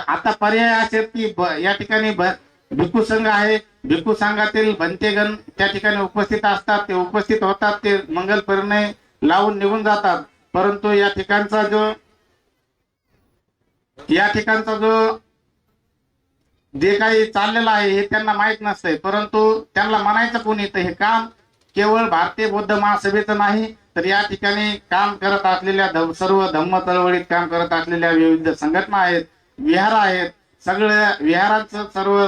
आता पर्याय असे की या ठिकाणी भिक्खू संघ आहे, भिक्खू संघातील भंतेगण त्या ठिकाणी उपस्थित असतात. ते उपस्थित होतात, ते मंगल परिणय लावून निघून जातात. परंतु या ठिकाणचा जो जे काही चाललेलं आहे हे त्यांना माहित नसतंय. परंतु त्यांना म्हणायचं कोणी, तर हे काम केवळ भारतीय बौद्ध महासभेचं नाही, तर या ठिकाणी काम करत असलेल्या सर्व धम्म चळवळीत काम करत असलेल्या विविध संघटना आहेत, विहार आहेत, सगळ्या विहारांचं सर्व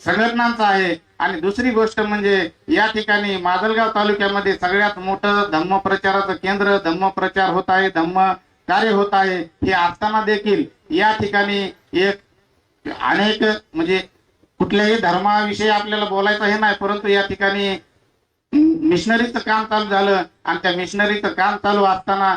संघटनांचं आहे. आणि दुसरी गोष्ट म्हणजे या ठिकाणी माजलगाव तालुक्यामध्ये सगळ्यात मोठं धम्म प्रचाराचं केंद्र, धम्म प्रचार होत आहे, धम्म कार्य होत आहे. हे असताना देखील या ठिकाणी अनेक म्हणजे कुठल्याही धर्माविषयी आपल्याला बोलायचं हे नाही, परंतु या ठिकाणी मिशनरीचं काम चालू झालं. आणि त्या मिशनरीचं काम चालू असताना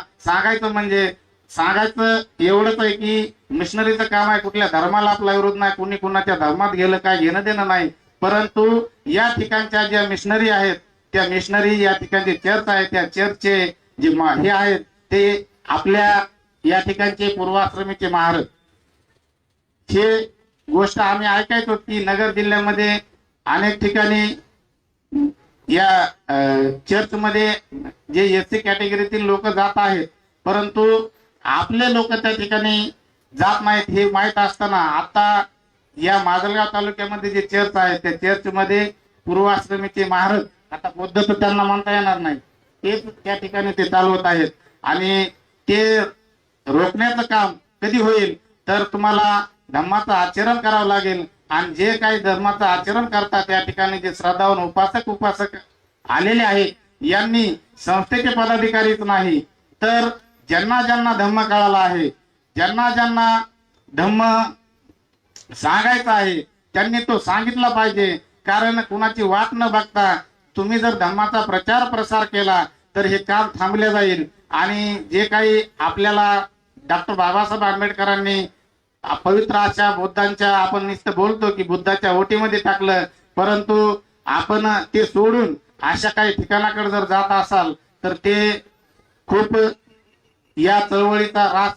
सांगायचं एवढंच आहे की मिशनरीचं काम आहे, कुठल्या धर्माला आपला विरोध नाही, कुणी कुणाच्या धर्मात गेलं काय घेणं देणं नाही. परंतु या ठिकाणच्या ज्या मिशनरी आहेत, त्या मिशनरी या ठिकाणचे चर्च आहे, त्या चर्चचे जे हे आहेत ते आपल्या या ठिकाणचे पूर्वाश्रमीचे महाराज, हे गोष्ट आम्ही ऐकायचो की नगर जिल्ह्यामध्ये अनेक ठिकाणी या चर्चमध्ये जे एससी कॅटेगरीतील लोक जात आहेत, परंतु आपले लोक त्या ठिकाणी जात नाहीत हे माहीत असताना आता या माजलगाव तालुक्यामध्ये जे चर्च आहे त्या चर्चमध्ये पूर्वाश्रमीचे महाराज, आता बौद्ध तर त्यांना म्हणता येणार नाही, तेच त्या ठिकाणी ते चालवत आहेत. आणि ते रोखण्याचं काम कधी होईल, तर तुम्हाला धम्माचं आचरण करावं लागेल. आणि जे काही धर्माचं आचरण करतात त्या ठिकाणी जे श्रद्धावान उपासक आलेले आहेत, यांनी संस्थेचे पदाधिकारीच नाही तर ज्यांना ज्यांना धम्म कळाला आहे, ज्यांना ज्यांना धम्म सांगायचा आहे, त्यांनी तो सांगितला पाहिजे. कारण कुणाची वाट न बघता तुम्ही जर धम्माचा प्रचार प्रसार केला तर हे काम थांबले जाईल. आणि जे काही आपल्याला डॉक्टर बाबासाहेब आंबेडकरांनी पवित्र अशा बुद्धांच्या, आपण नुसतं बोलतो की बुद्धाच्या ओटीमध्ये टाकलं, परंतु आपण ते सोडून अशा काही ठिकाणाकडे जर जात असाल तर ते खूप या चळवळीचा रास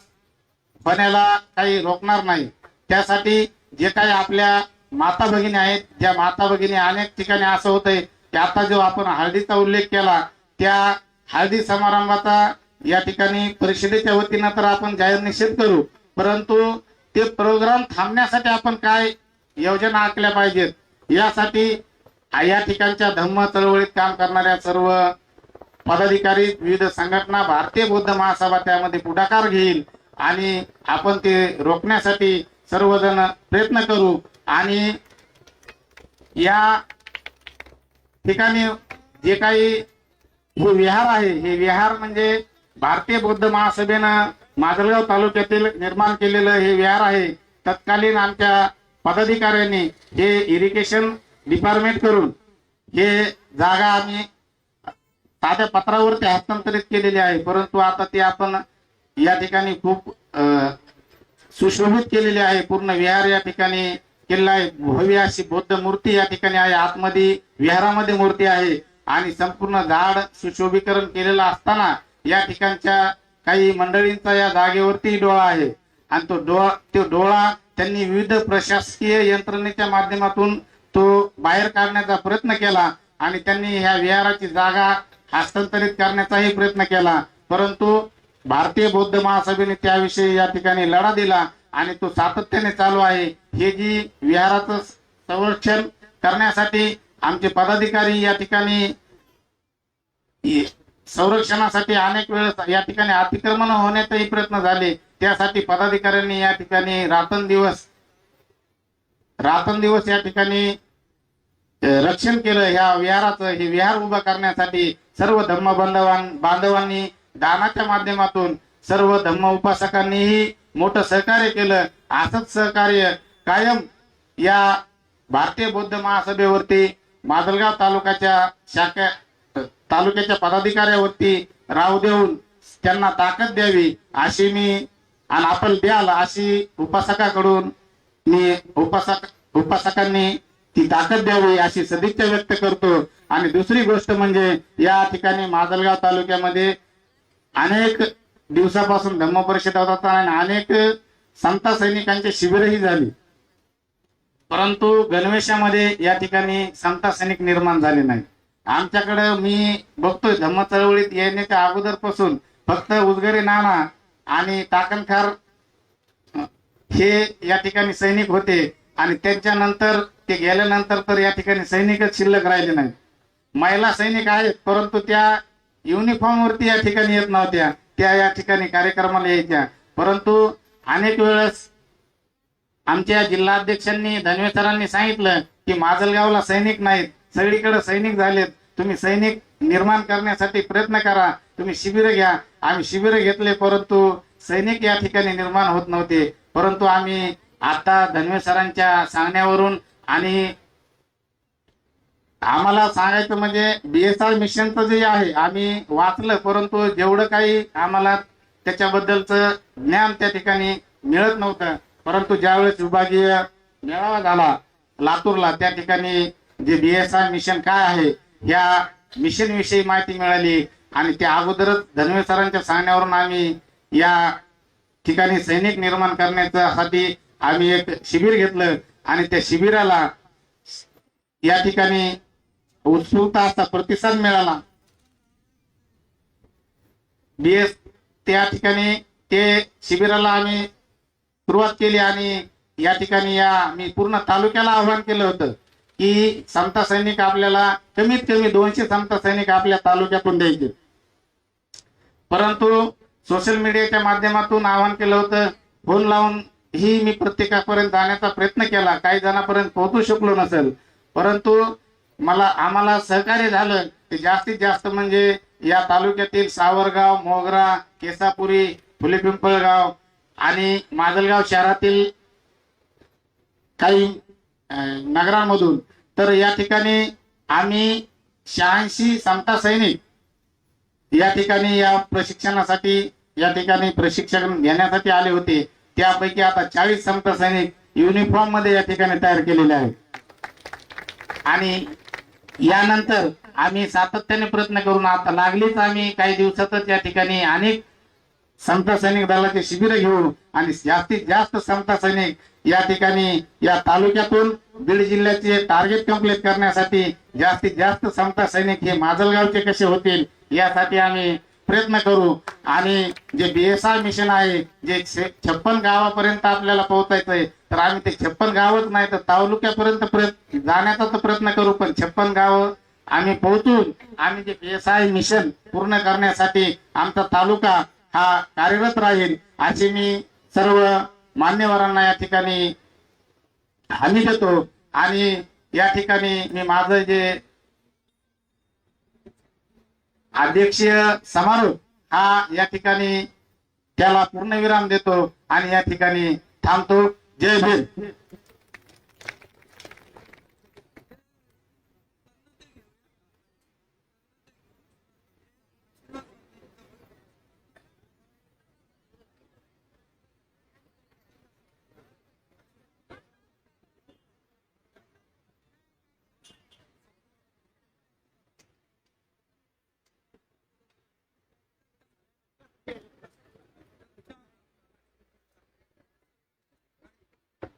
होण्याला काही रोखणार नाही. त्यासाठी जे काही आपल्या माता भगिनी आहेत, ज्या माता भगिनी अनेक ठिकाणी असं होतंय की आता जो आपण हळदीचा उल्लेख केला, त्या हळदी समारंभाचा या ठिकाणी परिषदेच्या वतीनं तर आपण जाहीर निषेध करू, परंतु ते प्रोग्राम थांबण्यासाठी आपण काय योजना आखल्या पाहिजेत, यासाठी या ठिकाणच्या धम्म चळवळीत काम करणाऱ्या सर्व पदाधिकारी, विविध संघटना, भारतीय बौद्ध महासभा त्यामध्ये पुढाकार घेईल आणि आपण ते रोखण्यासाठी सर्वजण प्रयत्न करू. आणि या ठिकाणी जे काही हे विहार आहे, हे विहार म्हणजे भारतीय बौद्ध महासभेनं माजलगाव तालुक्यातील निर्माण केलेलं हे विहार आहे. तत्कालीन आमच्या पदाधिकाऱ्यांनी हे इरिगेशन डिपार्टमेंट करून हे जागा आम्ही साध्या पत्रावरती हस्तांतरित केलेली आहे, परंतु आता ते आपण या ठिकाणी खूप सुशोभित केलेली आहे. पूर्ण विहार या ठिकाणी केलेला आहे. भव्य अशी बौद्ध मूर्ती या ठिकाणी आहे. आतमध्ये विहारामध्ये मूर्ती आहे आणि संपूर्ण झाड सुशोभीकरण केलेलं असताना या ठिकाणच्या काही मंडळींचा या जागेवरती डोळा आहे आणि तो डोळा त्यांनी विविध प्रशासकीय यंत्रणेच्या माध्यमातून तो बाहेर काढण्याचा प्रयत्न केला आणि त्यांनी ह्या विहाराची जागा हस्तांतरित करण्याचाही प्रयत्न केला, परंतु भारतीय बौद्ध महासभेने त्याविषयी या ठिकाणी लढा दिला आणि तो सातत्याने चालू आहे. हे जी विहाराचं संरक्षण करण्यासाठी आमचे पदाधिकारी या ठिकाणी संरक्षणासाठी अनेक वेळेस या ठिकाणी अतिक्रमण होण्याचाही प्रयत्न झाले. त्यासाठी पदाधिकाऱ्यांनी या ठिकाणी रात्रंदिवस या ठिकाणी रक्षण केलं ह्या विहाराचं. हे विहार उभं करण्यासाठी सर्व धम्म बांधवांनी दानाच्या माध्यमातून, सर्व धम्म उपासकांनीही मोठं सहकार्य केलं. असंच सहकार्य कायम या भारतीय बौद्ध महासभेवरती माजलगाव तालुक्याच्या पदाधिकाऱ्यावरती राहू देऊन त्यांना ताकद द्यावी अशी मी आणि आपण द्याल अशी उपासकाकडून मी उपासकांनी ती ताकद द्यावी अशी सदिच्छा व्यक्त करतो. आणि दुसरी गोष्ट म्हणजे या ठिकाणी माजलगाव तालुक्यामध्ये अनेक दिवसापासून धम्म परिषद होतात आणि अनेक समता सैनिकांची शिबिरही झाली, परंतु गणवेशामध्ये या ठिकाणी समता सैनिक निर्माण झाले नाही. आमच्याकडे मी बघतोय धम्म चळवळीत येण्याच्या अगोदरपासून फक्त उजगरे नाना आणि टाकणखार हे या ठिकाणी सैनिक होते आणि त्यांच्यानंतर ते गेल्यानंतर तर या ठिकाणी सैनिकच शिल्लक राहिले नाही. महिला सैनिक आहेत परंतु त्या युनिफॉर्म वरती या ठिकाणी येत नव्हत्या, त्या या ठिकाणी कार्यक्रमाला यायच्या. परंतु अनेक वेळेस आमच्या जिल्हाध्यक्षांनी, धनवे सरांनी सांगितलं की माजलगावला सैनिक नाहीत, सगळीकडे सैनिक झालेत, तुम्ही सैनिक निर्माण करण्यासाठी प्रयत्न करा, तुम्ही शिबिर घ्या. आम्ही शिबिर घेतले परंतु सैनिक या ठिकाणी निर्माण होत नव्हते. परंतु आम्ही आता धनवे सरांच्या सांगण्यावरून आणि आम्हाला सांगायचं म्हणजे BSR मिशनचं जे आहे आम्ही वाचलं, परंतु जेवढं काही आम्हाला त्याच्याबद्दलचं ज्ञान त्या ठिकाणी मिळत नव्हतं. परंतु ज्यावेळेस विभागीय मेळावा झाला लातूरला, त्या ठिकाणी जे BSR मिशन काय आहे या मिशन विषयी माहिती मिळाली आणि त्या अगोदरच धनवे सरांच्या सांगण्यावरून आम्ही या ठिकाणी सैनिक निर्माण करण्यासाठी आम्ही एक शिबिर घेतलं आणि त्या शिबिराला या ठिकाणी उत्स्फूर्त असा प्रतिसाद मिळाला. त्या ठिकाणी ते शिबिराला आम्ही सुरुवात केली आणि या ठिकाणी मी पूर्ण तालुक्याला आवाहन केलं होतं की समता सैनिक आपल्याला कमीत कमी 200 समता सैनिक आपल्या तालुक्यातून द्यायचे. परंतु सोशल मीडियाच्या माध्यमातून आवाहन केलं होतं, फोन लावून ही मी प्रत्येकापर्यंत जाण्याचा प्रयत्न केला, काही जणांपर्यंत पोहोचू शकलो नसेल, परंतु आम्हाला सहकार्य झालं ते जास्तीत जास्त म्हणजे या तालुक्यातील सावरगाव, मोगरा, केसापुरी, फुलेपिंपळगाव आणि माजलगाव शहरातील काही नगरांमधून, तर या ठिकाणी आम्ही 86 समता सैनिक या ठिकाणी या प्रशिक्षणासाठी या ठिकाणी प्रशिक्षण घेण्यासाठी आले होते. त्यापैकी आता 40 समता सैनिक युनिफॉर्म मध्ये या ठिकाणी तयार केलेले आहेत. आणि यानंतर आम्ही सातत्याने प्रयत्न करून आता लागलीच आम्ही काही दिवसातच या ठिकाणी अनेक समता सैनिक दलाचे शिबिर घेऊ आणि जास्तीत जास्त समता सैनिक या ठिकाणी या तालुक्यातून बीड जिल्ह्याचे टार्गेट कंप्लीट करण्यासाठी जास्तीत जास्त समता सैनिक हे माजलगावचे कसे होतील यासाठी आम्ही प्रयत्न करू. आणि जे BSR मिशन आहे, जे 56 गावापर्यंत आपल्याला पोहोचायचंय, तर आम्ही ते 56 गावच नाही तर तालुक्यापर्यंत जाण्याचा तर प्रयत्न करू, पण 56 गाव आम्ही पोहोचून आम्ही जे BSR मिशन पूर्ण करण्यासाठी आमचा तालुका हा कार्यरत राहील अशी मी सर्व मान्यवरांना या ठिकाणी हमी देतो. आणि या ठिकाणी मी माझं जे अध्यक्षीय समारोप हा या ठिकाणी त्याला पूर्णविराम देतो आणि या ठिकाणी थांबतो. जय भीम.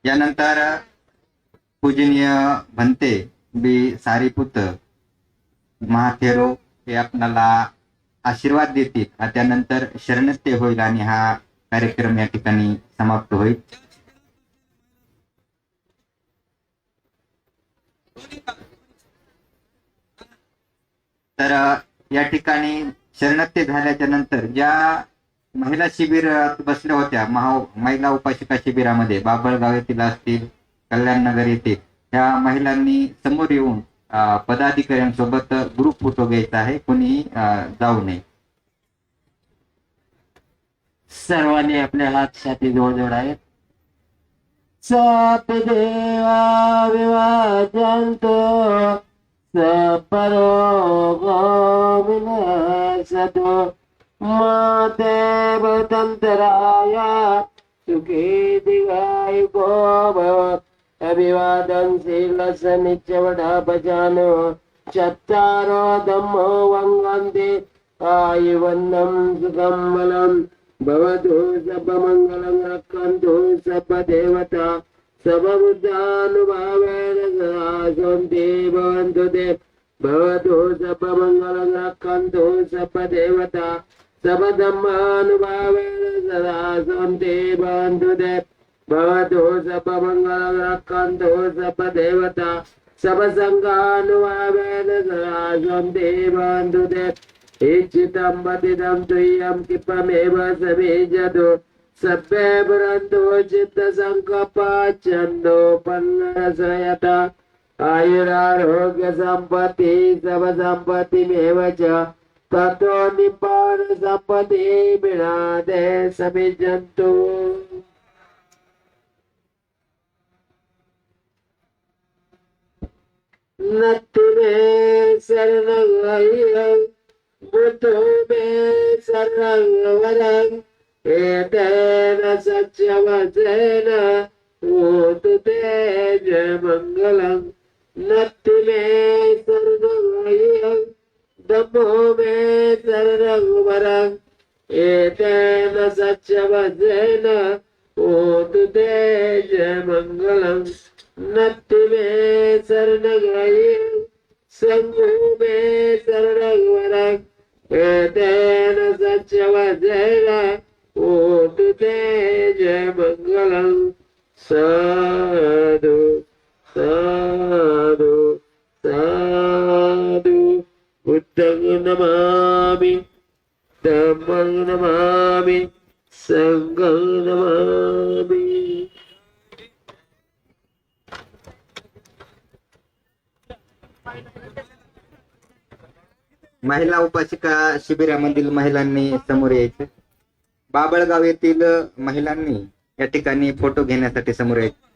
यानंतर पूजनीय भंते बी सारीपुत महाथेरो हे आपणाला आशीर्वाद देतील. त्यानंतर शरणत्य होईल आणि हा कार्यक्रम या ठिकाणी समाप्त होईल. तर या ठिकाणी शरणत्य झाल्याच्या नंतर ज्या महिला शिबिरात बसल्या होत्या, महिला उपासिका शिबिरामध्ये बाबळगाव येथील असतील, कल्याणनगर येथे, त्या महिलांनी समोर येऊन पदाधिकाऱ्यांसोबत ग्रुप फोटो घ्यायचा आहे. कोणी जाऊ नये. सर्वांनी आपले हात छाती जवळ जोडावेत. सात देवा विवाजंतो सपरो गोविनसतो मादेव तंतराया सुखी दीर्घायुको भव. अभिवादन शीलस नित्यवडा भजानो चत्तारो धम्मो वंगन्ते आयुवन्नं सुखं बलं भवतु सर्वमङ्गलं रक्षन्तु सर्वदेवता सर्वबुद्धानुभावेन सदा सन्ति भवन्तु ते. भवतु सर्वमङ्गलं रक्षन्तु सर्वदेवता सर्वधर्मानुभावेन सदा सन्ति भवन्तु ते. भवतु सर्वमङ्गलं रक्षन्तु सर्वदेवता सर्वसङ्गानुभावेन सदा सन्ति भवन्तु ते. इच्छितं पतितं तुय्यं क्षिप्रमेव समेजतु सभ्ये पुरन्तु चित्तसङ्कल्पाच्छन्दोपन्नरसयता आयुरारोग्यसम्पत्ति सर्वसम्पत्तिमेव च ततो निब्बाणसम्पत्ति विनादे समिजन्तु. नत्ति मे शरणं बुद्धो मे शरणं वरं एतेन सत्यवचेन होतु ते जयमङ्गलं. नत्ति मे शरणं धम्मो मे शरणं वरं एतेन सत्यवचेन होतु ते जयमङ्गलं. नत्ति मे शरणं संघो मे शरणं वरं एतेन सत्यवचेन होतु ते जयमङ्गलं. साधु साधु साधु. बुद्धं नमामि धम्मं नमामि संघं नमामि. महिला उपासिका शिबिरामधील महिलांनी समोर यायचं. बाबळगाव येथील महिलांनी या ठिकाणी फोटो घेण्यासाठी समोर यायचं.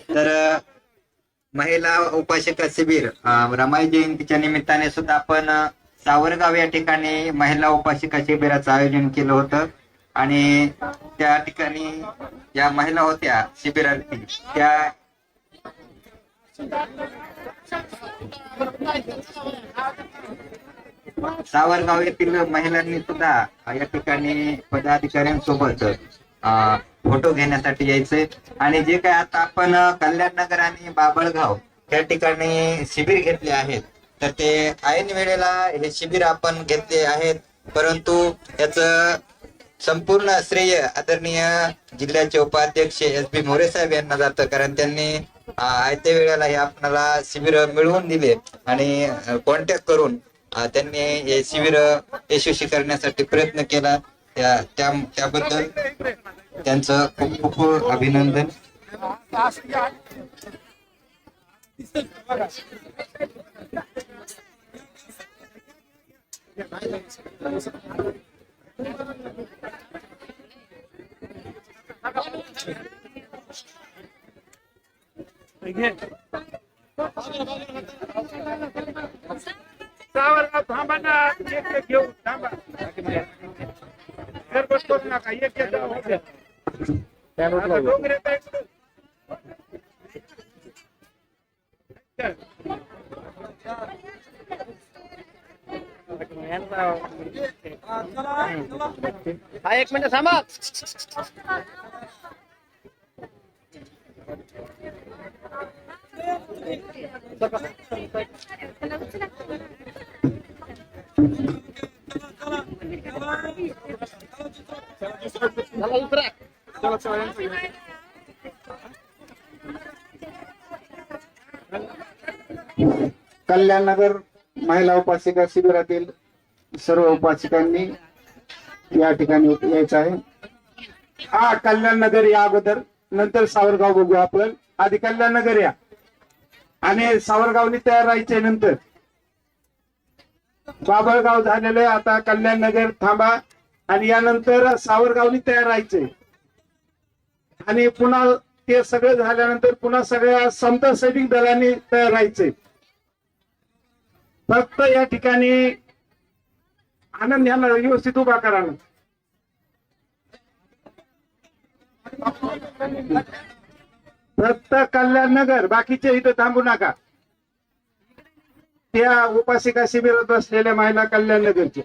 तर महिला उपासिका शिबिर रमाई जयंतीच्या निमित्ताने सुद्धा आपण सावरगाव या ठिकाणी महिला उपासिका शिबिराचं आयोजन केलं होतं आणि त्या ठिकाणी या महिला होत्या शिबिरार्थी त्या सावरगाव येथील महिलांनी सुद्धा या ठिकाणी पदाधिकाऱ्यांसोबत फोटो घेण्यासाठी यायचे. आणि जे काय आता आपण कल्याणनगर आणि बाबळगाव या ठिकाणी शिबिर घेतले आहेत तर ते ऐन वेळेला हे शिबिर आपण घेतले आहेत, परंतु याचं संपूर्ण श्रेय आदरणीय जिल्ह्याचे उपाध्यक्ष SB मोरे साहेब यांना जातं, कारण त्यांनी आयत्या वेळेला हे आपल्याला शिबिर मिळवून दिले आणि कॉन्टॅक्ट करून त्यांनी हे शिबिर यशस्वी करण्यासाठी प्रयत्न केला. त्याबद्दल त्यांचं खूप खूप अभिनंदन. सावरगाव थांबा ना, एक घेऊ थांबा. गडबड करू नका, एक डोंगरे हा, एक मिनिट थांबा. कल्याणनगर महिला उपासिका शिबिरातील सर्व उपासिकांनी या ठिकाणी यायचं आहे. हा, कल्याणनगर या अगोदर, नंतर सावरगाव बघू आपण. आधी कल्याणनगर या आणि सावरगावनी तयार राहायचे, नंतर बाबळगाव झालेलं आहे. आता कल्याणनगर थांबा आणि यानंतर सावरगावनी तयार राहायचे आणि पुन्हा ते सगळं झाल्यानंतर पुन्हा सगळ्या समता सैनिक दलांनी तयार राहायचे. फक्त या ठिकाणी आनंद यांना व्यवस्थित उभा करा. फक्त कल्याणनगर, बाकीचे इथं थांबू नका. त्या उपासिका शिबिरात बसलेल्या महिला कल्याणनगरच्या.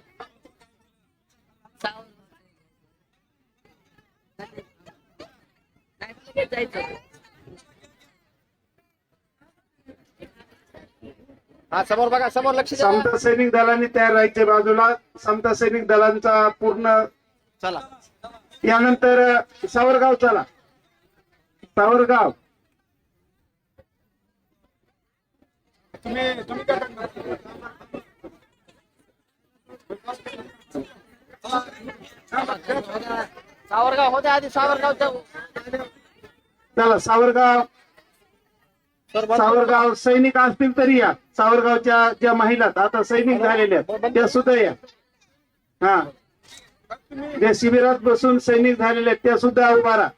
हा, समोर बघा, समोर लक्ष द्या. समता सैनिक दलांनी तयार राहायचे बाजूला. समता सैनिक दलांचा पूर्ण चला. यानंतर सावरगाव चला. सावरगाव सावरगाव होत्या आधी, सावरगाव चला. सावरगाव सैनिक असतील तरी या. सावरगावच्या ज्या महिला आता सैनिक झालेल्या त्या सुद्धा या. हा, ज्या शिबिरात बसून सैनिक झालेले त्या सुद्धा उभा राहा.